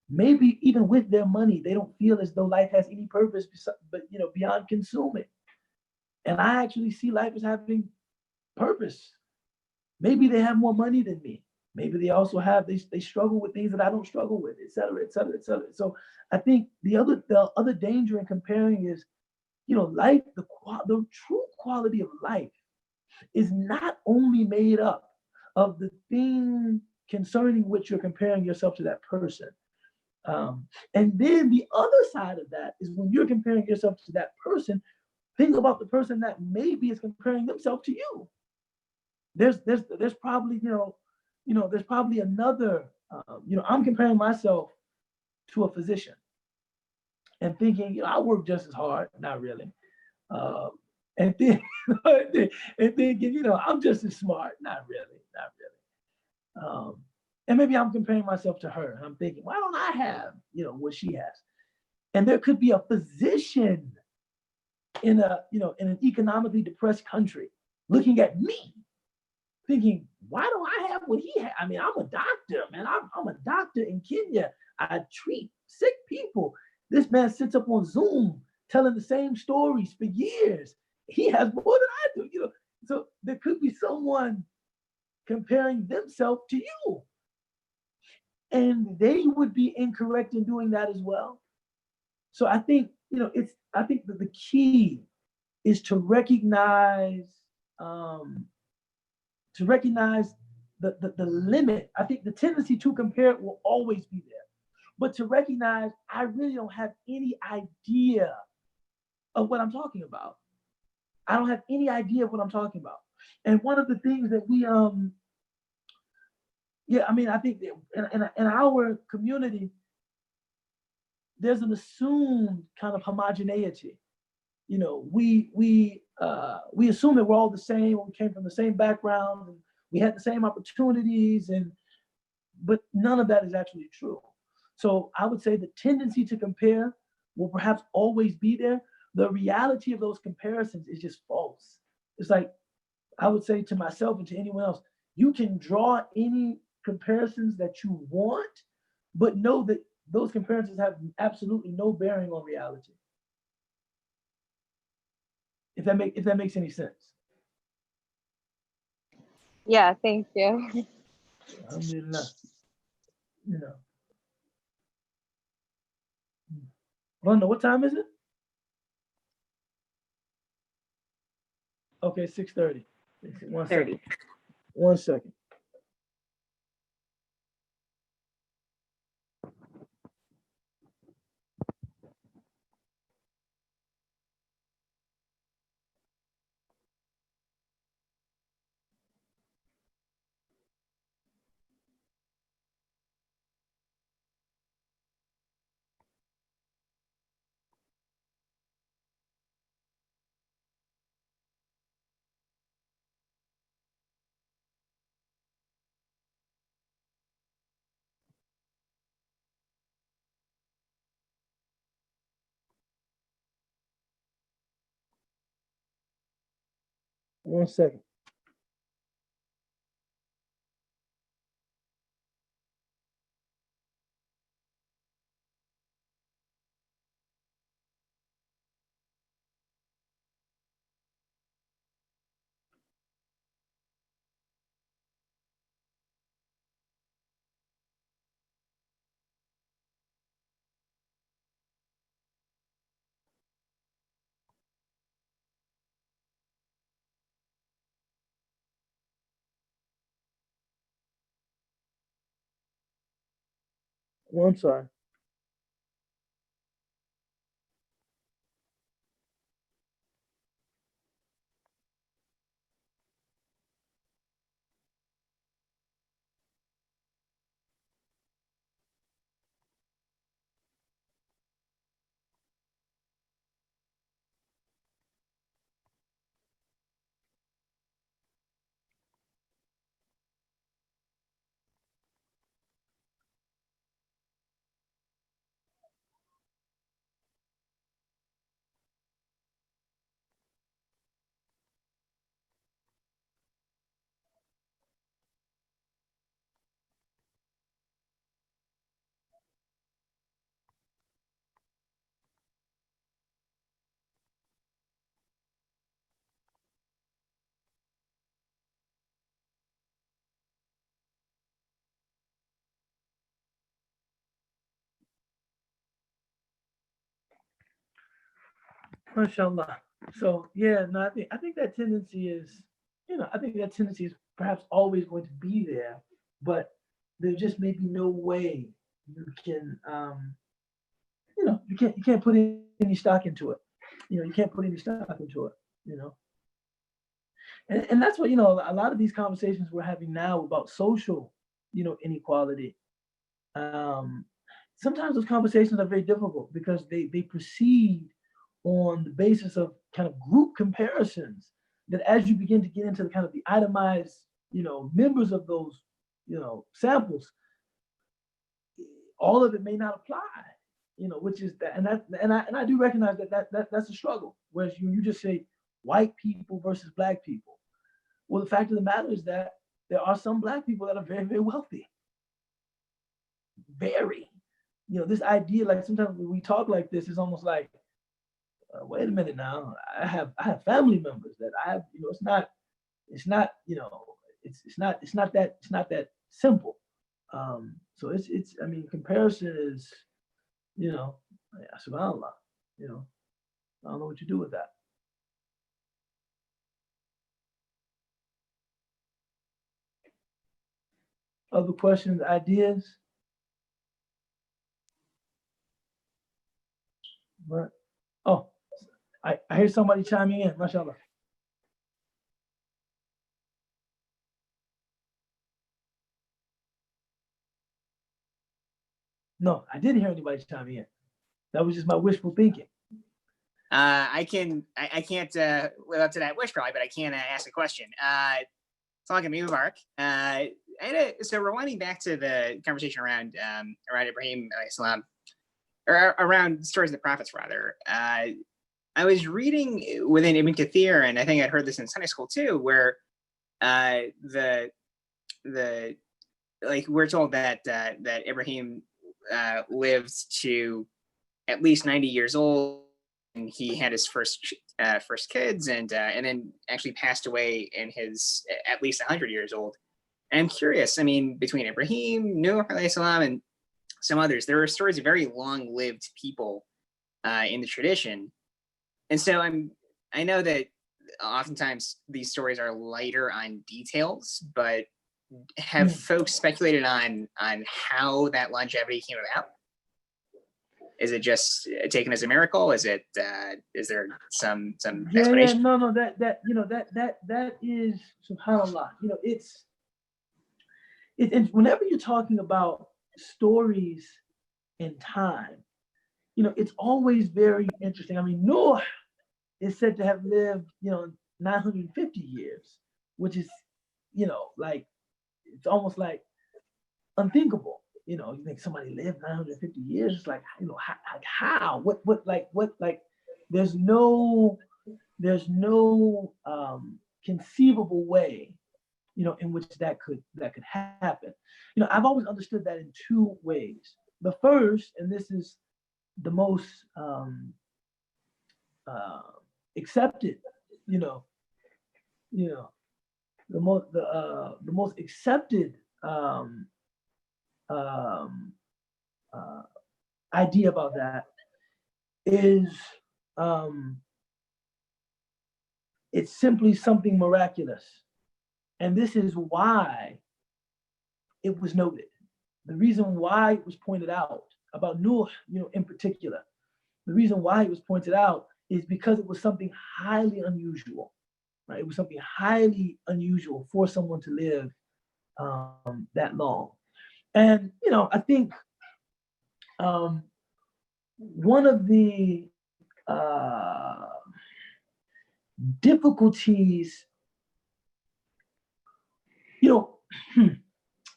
Maybe even with their money, they don't feel as though life has any purpose but beyond consuming. And I actually see life as having purpose. Maybe they have more money than me. Maybe they also they struggle with things that I don't struggle with, et cetera, et cetera, et cetera. So I think the other danger in comparing is, life, the true quality of life is not only made up of the thing concerning which you're comparing yourself to that person. And then the other side of that is when you're comparing yourself to that person, think about the person that maybe is comparing themselves to you. There's probably, there's probably another, I'm comparing myself to a physician and thinking, I work just as hard, not really. And then, and thinking, I'm just as smart, not really, not really. And maybe I'm comparing myself to her and I'm thinking, why don't I have, what she has? And there could be a physician in in an economically depressed country looking at me thinking, why don't I have what he had? I mean, I'm a doctor, man. I'm a doctor in Kenya. I treat sick people. This man sits up on Zoom telling the same stories for years. He has more than I do, So there could be someone comparing themselves to you. And they would be incorrect in doing that as well. So I think, I think that the key is to recognize the limit. I think the tendency to compare will always be there. But to recognize I really don't have any idea of what I'm talking about. I don't have any idea of what I'm talking about. And one of the things that we I think that in our community, there's an assumed kind of homogeneity. We assume that we're all the same, we came from the same background, and we had the same opportunities, but none of that is actually true. So I would say the tendency to compare will perhaps always be there. The reality of those comparisons is just false. It's like I would say to myself and to anyone else, you can draw any comparisons that you want, but know that those comparisons have absolutely no bearing on reality. If that makes any sense. Yeah, thank you. Alhamdulillah. Rhonda, what time is it? Okay, 6:30. 1 second. 30. 1 second. 1 second. Oh, I'm sorry. Mashallah. So yeah, no, I think that tendency is, I think that tendency is perhaps always going to be there, but there just may be no way you can, you can't put any stock into it. You can't put any stock into it. You know, and that's what a lot of these conversations we're having now about social, inequality. Um, Sometimes those conversations are very difficult because they proceed on the basis of kind of group comparisons that as you begin to get into the kind of the itemized, members of those, samples, all of it may not apply, which is that, and I do recognize that's a struggle. Whereas you just say white people versus black people. Well, the fact of the matter is that there are some black people that are very, very wealthy. Very. This idea, like sometimes when we talk like this, is almost like, wait a minute now. I have family members that I have. It's not that simple. So it's. I mean, comparison is, subhanallah. I don't know what you do with that. Other questions, ideas? Right. Oh, I hear somebody chiming in. Mashallah. No, I didn't hear anybody chiming in. That was just my wishful thinking. I can't live up to that wish probably, but I can ask a question. Talking to Mubarak. So rewinding back to the conversation around Ibrahim salam, or around stories of the prophets rather. I was reading within Ibn Kathir, and I think I'd heard this in Sunday school too, where the like we're told that that Ibrahim lived to at least 90 years old, and he had his first kids, and then actually passed away in his at least 100 years old. And I'm curious. I mean, between Ibrahim, Nuh alayhi salam, and some others, there are stories of very long-lived people in the tradition, and so I know that oftentimes these stories are lighter on details, but have folks speculated on how that longevity came about? Is it just taken as a miracle? Is it is there some explanation? No, that is subhanallah. It's whenever you're talking about stories in time, it's always very interesting. I mean, Noah is said to have lived, 950 years, which is, like, it's almost like unthinkable. You think somebody lived 950 years? It's like, how? What, like, there's no conceivable way, in which that could happen. I've always understood that in two ways. The first, and this is the most accepted, the most accepted idea about that is it's simply something miraculous. And this is why it was noted. The reason why it was pointed out about Nuh, in particular, the reason why it was pointed out is because it was something highly unusual, right? It was something highly unusual for someone to live that long. And, I think one of the difficulties,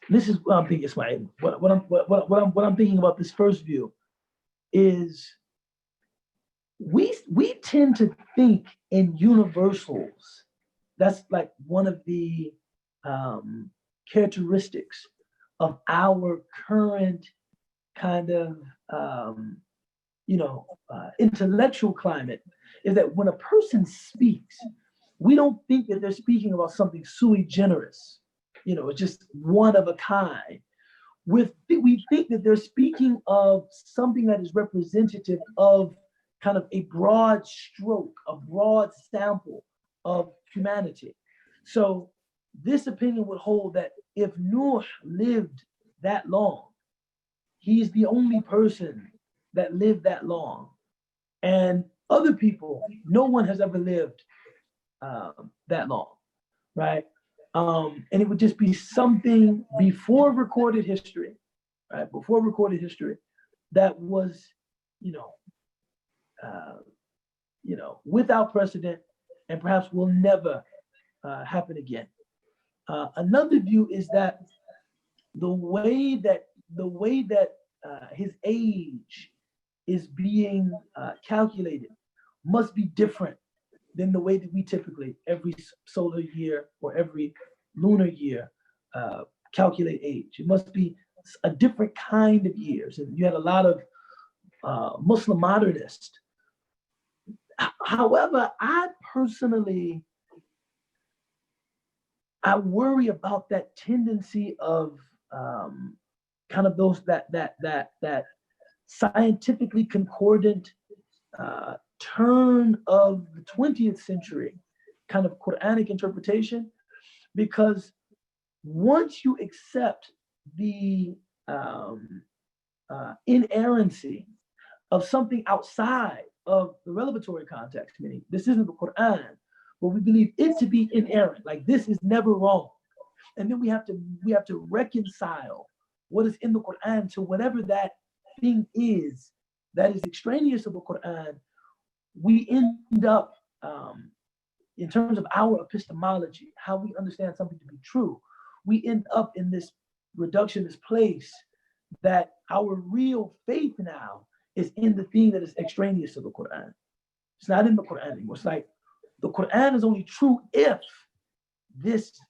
this is what I'm thinking, Ismail. What I'm thinking about this first view is we tend to think in universals. That's like one of the characteristics of our current kind of intellectual climate, is that when a person speaks, we don't think that they're speaking about something sui generis, just one of a kind. We think that they're speaking of something that is representative of kind of a broad stroke, a broad sample of humanity. So this opinion would hold that if Nuh lived that long, he's the only person that lived that long. And other people, no one has ever lived that long, right? And it would just be something before recorded history, right? Before recorded history, that was, without precedent, and perhaps will never happen again. Another view is that the way that his age is being calculated must be different than the way that we typically, every solar year or every lunar year, calculate age. It must be a different kind of years. And you had a lot of Muslim modernists. However, I personally, I worry about that tendency of kind of those that scientifically concordant turn of the 20th century kind of Quranic interpretation, because once you accept the inerrancy of something outside of the revelatory context, meaning this isn't the Quran, but we believe it to be inerrant, like this is never wrong, and then we have to reconcile what is in the Quran to whatever that thing is that is extraneous of the Quran. We end up, in terms of our epistemology, how we understand something to be true, we end up in this reductionist place that our real faith now is in the thing that is extraneous to the Quran. It's not in the Quran anymore. It's like the Quran is only true if this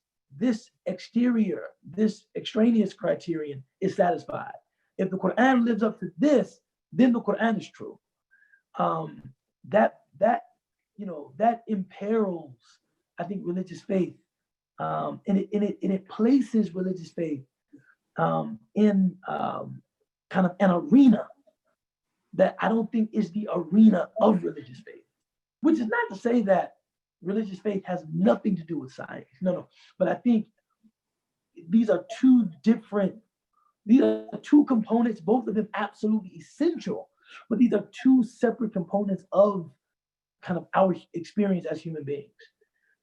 exterior, this extraneous criterion is satisfied. If the Quran lives up to this, then the Quran is true. That imperils, I think, religious faith, and it places religious faith in kind of an arena that I don't think is the arena of religious faith. Which is not to say that religious faith has nothing to do with science. No. But I think these are two components, both of them absolutely essential, but these are two separate components of kind of our experience as human beings.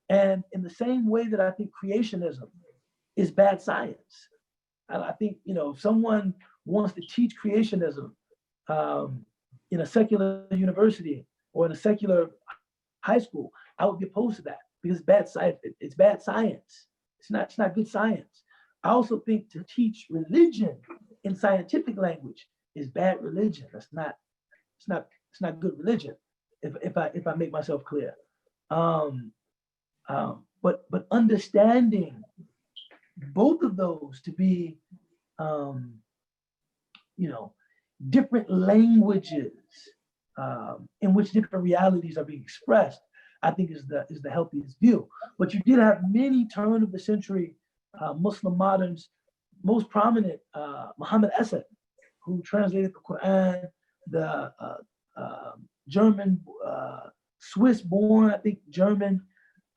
And in the same way that I think creationism is bad science, I think, if someone wants to teach creationism in a secular university or in a secular high school, I would be opposed to that because bad science. It's bad science. It's not good science. I also think to teach religion in scientific language is bad religion. It's not good religion. If I make myself clear. but understanding both of those to be, you know, different languages in which different realities are being expressed, I think is the healthiest view. But you did have many turn of the century Muslim moderns, most prominent Muhammad Asad, who translated the Quran, the German, Swiss-born, I think German,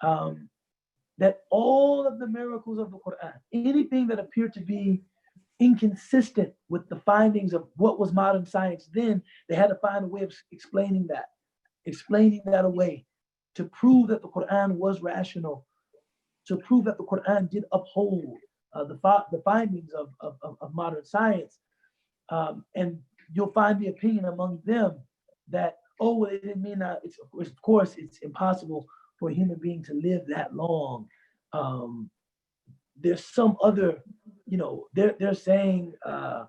that all of the miracles of the Quran, anything that appeared to be inconsistent with the findings of what was modern science then, they had to find a way of explaining that away to prove that the Quran was rational, to prove that the Quran did uphold the findings of modern science. And you'll find the opinion among them that, oh, well, it didn't mean that. Of course, it's impossible for a human being to live that long. There's some other, they're saying, a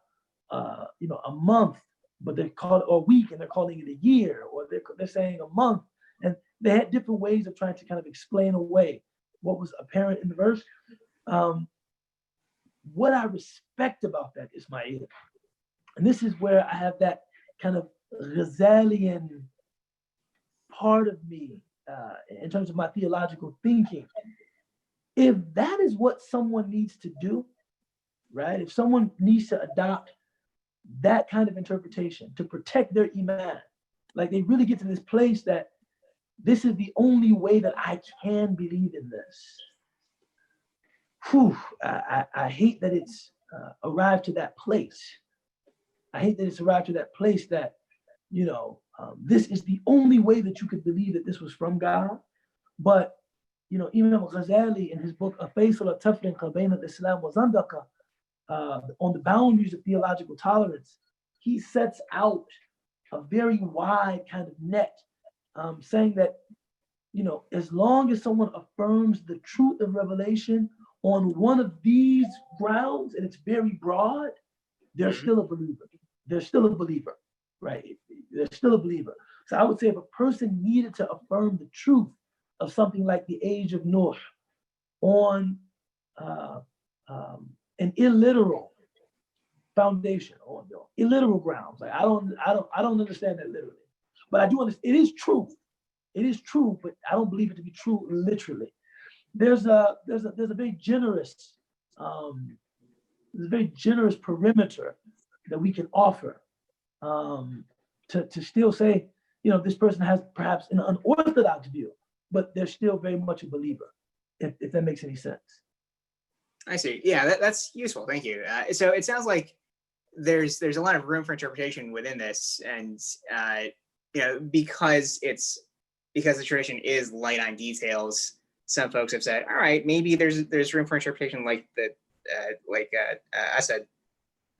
month, but they call it a week and they're calling it a year, or they're saying a month. And they had different ways of trying to kind of explain away what was apparent in the verse. What I respect about that, Ismail, and this is where I have that kind of Ghazalian part of me in terms of my theological thinking. If that is what someone needs to do, right? If someone needs to adopt that kind of interpretation to protect their iman, like they really get to this place that this is the only way that I can believe in this. Whew, I hate that it's arrived to that place. I hate that it's arrived to that place that, this is the only way that you could believe that this was from God. But, Imam Ghazali in his book, Faisal al-Tafriqa Bayn al-Islam wa Zandaqa, on the boundaries of theological tolerance, he sets out a very wide kind of net, saying that, as long as someone affirms the truth of revelation on one of these grounds, and it's very broad, they're still a believer. They're still a believer, right? They're still a believer. So I would say if a person needed to affirm the truth of something like the age of Noah on an illiteral foundation, on illiteral grounds, like I don't understand that literally, but I do understand it is true. It is true, but I don't believe it to be true literally. There's a very generous perimeter that we can offer to still say, this person has perhaps an unorthodox view, but they're still very much a believer, if that makes any sense. I see. Yeah, that's useful. Thank you. So it sounds like there's a lot of room for interpretation within this, and because the tradition is light on details, some folks have said, all right, maybe there's room for interpretation, like I said,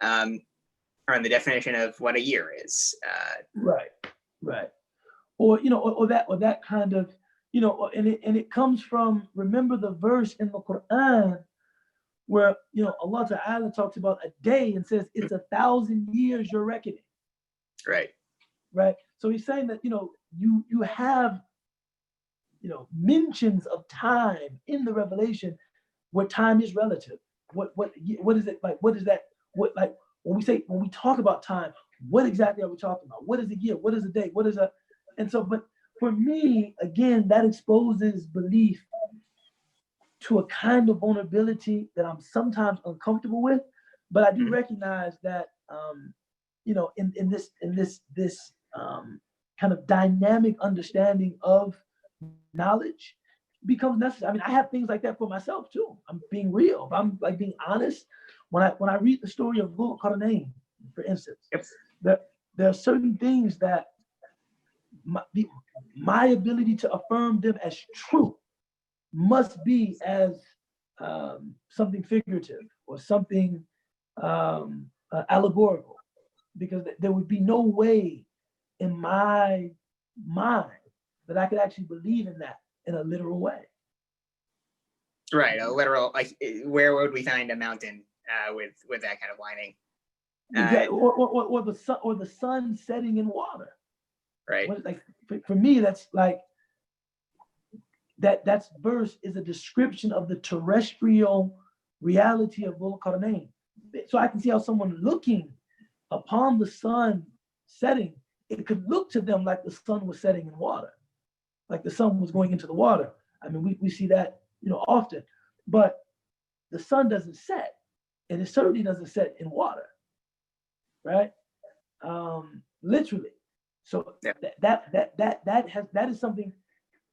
on the definition of what a year is. Right. Or that kind of, and it comes from, remember the verse in the Quran where Allah Ta'ala talks about a day and says it's 1,000 years you're reckoning. Right. So he's saying that you have mentions of time in the revelation where time is relative. What is it like? What is that? What, like, when we talk about time, what exactly are we talking about? What is a year? What is a day? What is a, and so, but for me, again, that exposes belief to a kind of vulnerability that I'm sometimes uncomfortable with, but I do recognize that, in this kind of dynamic understanding of knowledge becomes necessary. I mean, I have things like that for myself too. I'm being real. If I'm like being honest, when I read the story of Dhul Qarnayn, for instance, there are certain things that my ability to affirm them as true must be as something figurative or something allegorical, because there would be no way in my mind that I could actually believe in that in a literal way. Right, a literal, like, where would we find a mountain with that kind of lining? Exactly. Or the sun setting in water. Right. Like for me, that's like that verse is a description of the terrestrial reality of Dhul Qarnayn. So I can see how someone looking upon the sun setting, it could look to them like the sun was setting in water, like the sun was going into the water. I mean, we see that, often, but the sun doesn't set, and it certainly doesn't set in water, right? Literally. So Yeah. that is something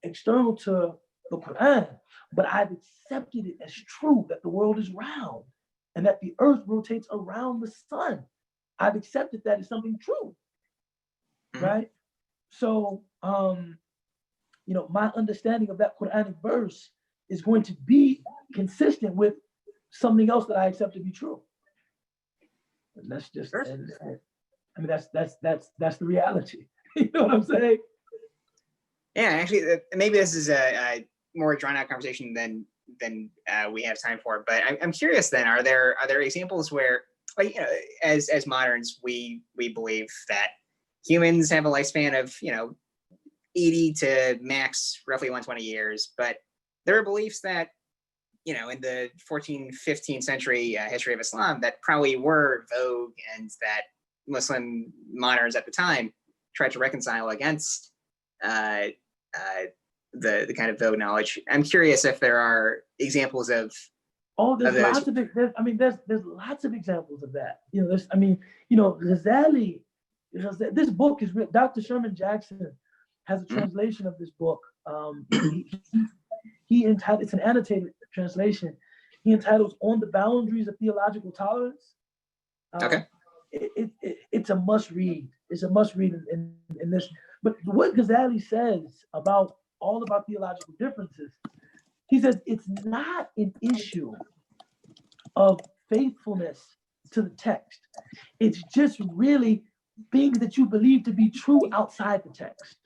external to the Quran, but I've accepted it as true that the world is round and that the earth rotates around the sun. I've accepted that as something true, right? So, my understanding of that Quranic verse is going to be consistent with something else that I accept to be true. And that's just, I mean, that's the reality. You know what I'm saying? Yeah, actually, maybe this is a more drawn out conversation than we have time for. But I'm curious. Then, are there examples where, like, as moderns, we believe that humans have a lifespan of 80 to max roughly 120 years, but there are beliefs that in the 14th, 15th century history of Islam that probably were vogue, and that Muslim moderns at the time tried to reconcile against the kind of vogue knowledge. I'm curious if there are examples of. Oh, there's lots of lots of examples of that. Ghazali. This book is written. Dr. Sherman Jackson has a translation of this book. He entitled, it's an annotated translation. He entitles "On the Boundaries of Theological Tolerance." Okay. It's a must read. It's a must read in this. But what Ghazali says about theological differences, he says it's not an issue of faithfulness to the text. It's just really things that you believe to be true outside the text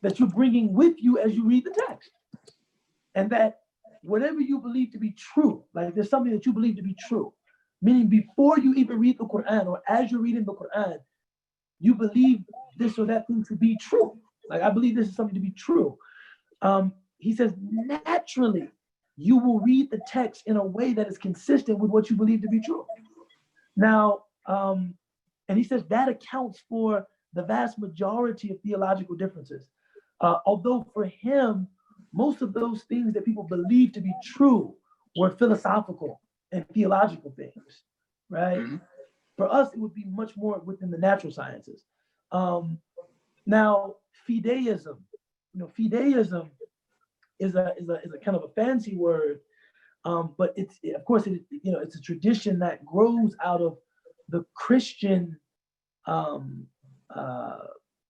that you're bringing with you as you read the text. And that whatever you believe to be true, like there's something that you believe to be true, meaning before you even read the Quran or as you're reading the Quran, you believe this or that thing to be true. Like, I believe this is something to be true. He says, naturally, you will read the text in a way that is consistent with what you believe to be true. Now, and he says that accounts for the vast majority of theological differences. Although for him, most of those things that people believe to be true were philosophical and theological things, right? Mm-hmm. For us, it would be much more within the natural sciences. Now, fideism, fideism is a kind of a fancy word, but it's a tradition that grows out of the Christian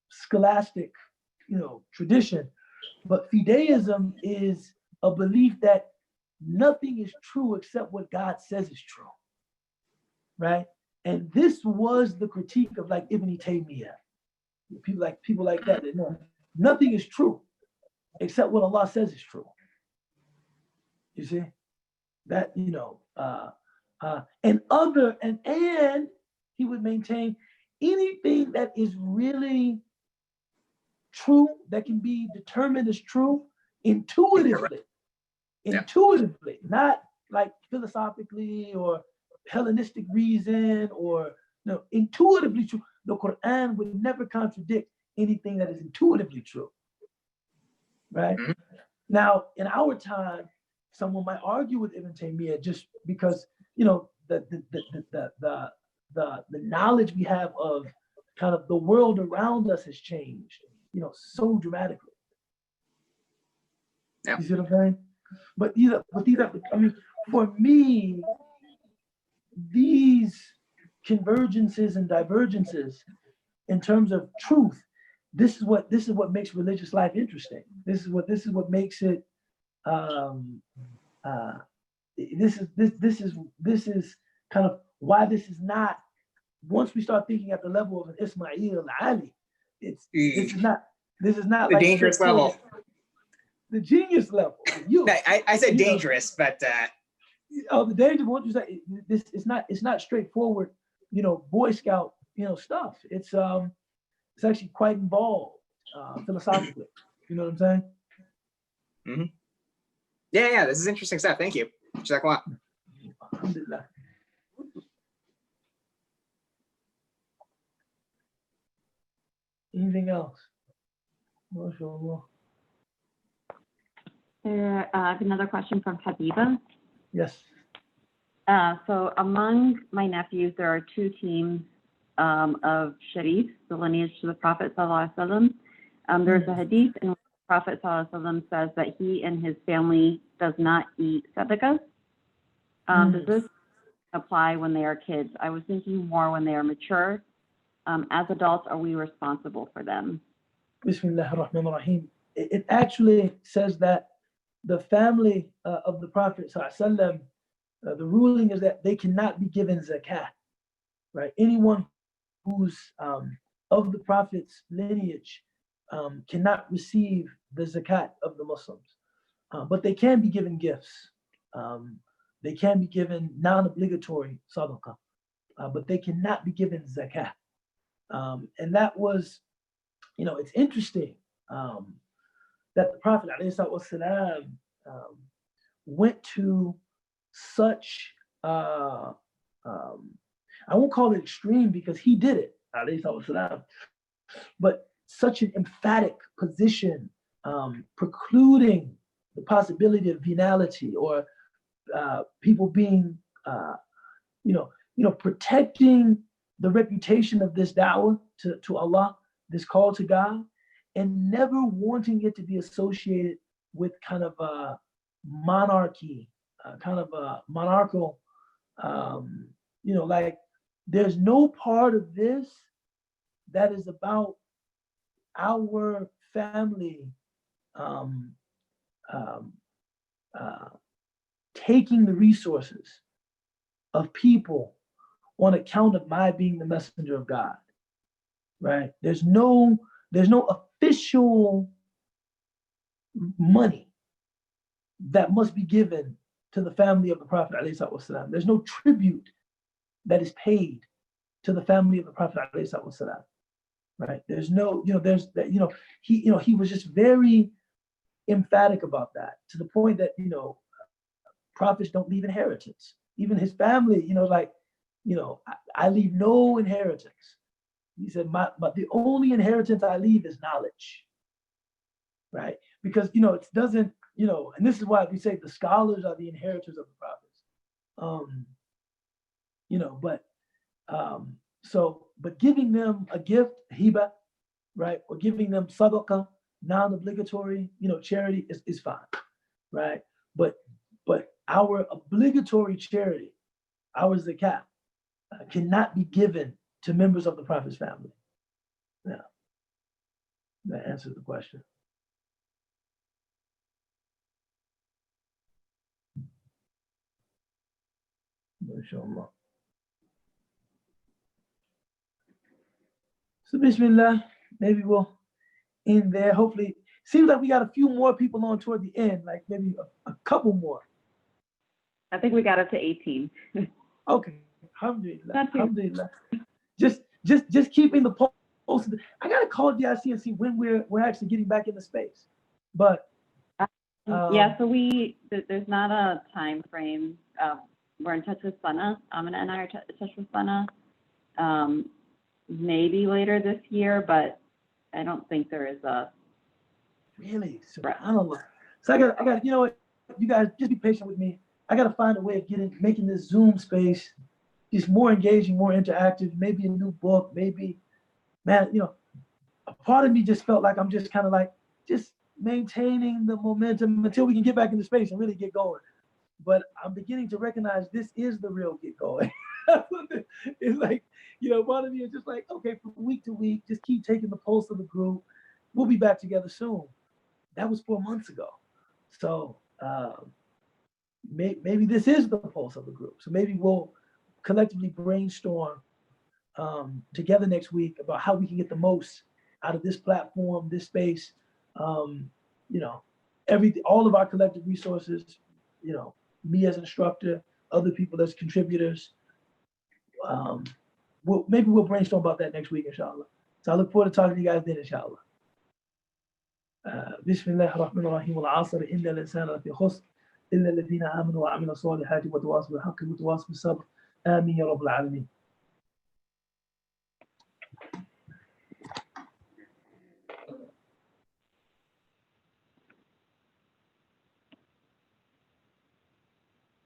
scholastic, tradition. But fideism is a belief that nothing is true except what God says is true, right? And this was the critique of like Ibn Taymiyyah, people like that. No, nothing is true except what Allah says is true. You see that, and he would maintain anything that is really true, that can be determined as true intuitively, not like philosophically or Hellenistic reason, or intuitively true. The Quran would never contradict anything that is intuitively true, right? Mm-hmm. Now, in our time, someone might argue with Ibn Taymiyyah just because the knowledge we have of kind of the world around us has changed, so dramatically. Yeah. You see what I'm saying? But for me, these convergences and divergences in terms of truth, this is what makes religious life interesting. This is what makes it. This is kind of why this is not. Once we start thinking at the level of an Ismail Ali, this is not the like dangerous level, the genius level. I said dangerous, but the danger. What you say? This it's not straightforward. Boy Scout stuff. It's actually quite involved philosophically. You know what I'm saying? Mm-hmm. Yeah, this is interesting stuff. Thank you. Jazakallah. Alhamdulillah. Anything else? MashaAllah. I have another question from Habiba. Yes. So among my nephews, there are two teams of Sharif, the lineage to the Prophet ﷺ. There's a hadith in which the Prophet ﷺ says that he and his family does not eat sadaqah. Does this apply when they are kids? I was thinking more when they are mature. As adults, are we responsible for them? Bismillah ar-Rahman ar-Rahim. It actually says that the family of the Prophet ﷺ, the ruling is that they cannot be given zakat, right? Anyone who's of the Prophet's lineage cannot receive the zakat of the Muslims, but they can be given gifts. They can be given non-obligatory sadaqah, but they cannot be given zakat. And that was, it's interesting that the Prophet ﷺ went to such, I won't call it extreme because he did it, ﷺ, but such an emphatic position, precluding the possibility of venality or people being, protecting the reputation of this da'wah to Allah, this call to God, and never wanting it to be associated with kind of a monarchy, kind of a monarchical, like there's no part of this that is about our family taking the resources of people on account of my being the messenger of God, right? There's no official money that must be given to the family of the Prophet ﷺ. There's no tribute that is paid to the family of the Prophet ﷺ, right? There's no, he was just very emphatic about that, to the point that, prophets don't leave inheritance. Even his family, I leave no inheritance. He said, but the only inheritance I leave is knowledge, right? Because, it doesn't, and this is why we say the scholars are the inheritors of the prophets. But giving them a gift, hiba, right? Or giving them sadaqah, non-obligatory, charity is fine, right? But our obligatory charity, our zakat, cannot be given to members of the Prophet's family. Yeah, that answers the question. MashaAllah. So bismillah, maybe we'll end there. Hopefully, seems like we got a few more people on toward the end, like maybe a couple more. I think we got up to 18. Okay, alhamdulillah, alhamdulillah. Just keeping the pulse. I gotta call DIC and see when we're actually getting back into space. But yeah, so there's not a time frame. We're in touch with Sana. Amina and I are in touch with Sana. Maybe later this year, but I don't think there is a. Really, subhanallah. So I got. You know what? You guys just be patient with me. I got to find a way of making this Zoom space just more engaging, more interactive. Maybe a new book. Maybe, man, a part of me just felt like I'm just kind of like just maintaining the momentum until we can get back into space and really get going. But I'm beginning to recognize this is the real get going. It's like, part of me is just like, okay, from week to week, just keep taking the pulse of the group. We'll be back together soon. That was 4 months ago. So maybe this is the pulse of the group. So maybe we'll collectively brainstorm together next week about how we can get the most out of this platform, this space. All of our collective resources, me as instructor, other people as contributors. Maybe we'll brainstorm about that next week, inshallah. So I look forward to talking to you guys then, inshallah. Bismillah ar-Rahman ar-Rahim. Wal 'asr, innal insana lafi khusr. إلا الذين آمنوا وعملوا الصالحات وتواصوا بالحق وتواصوا بالصبر. آمين يا رب العالمين.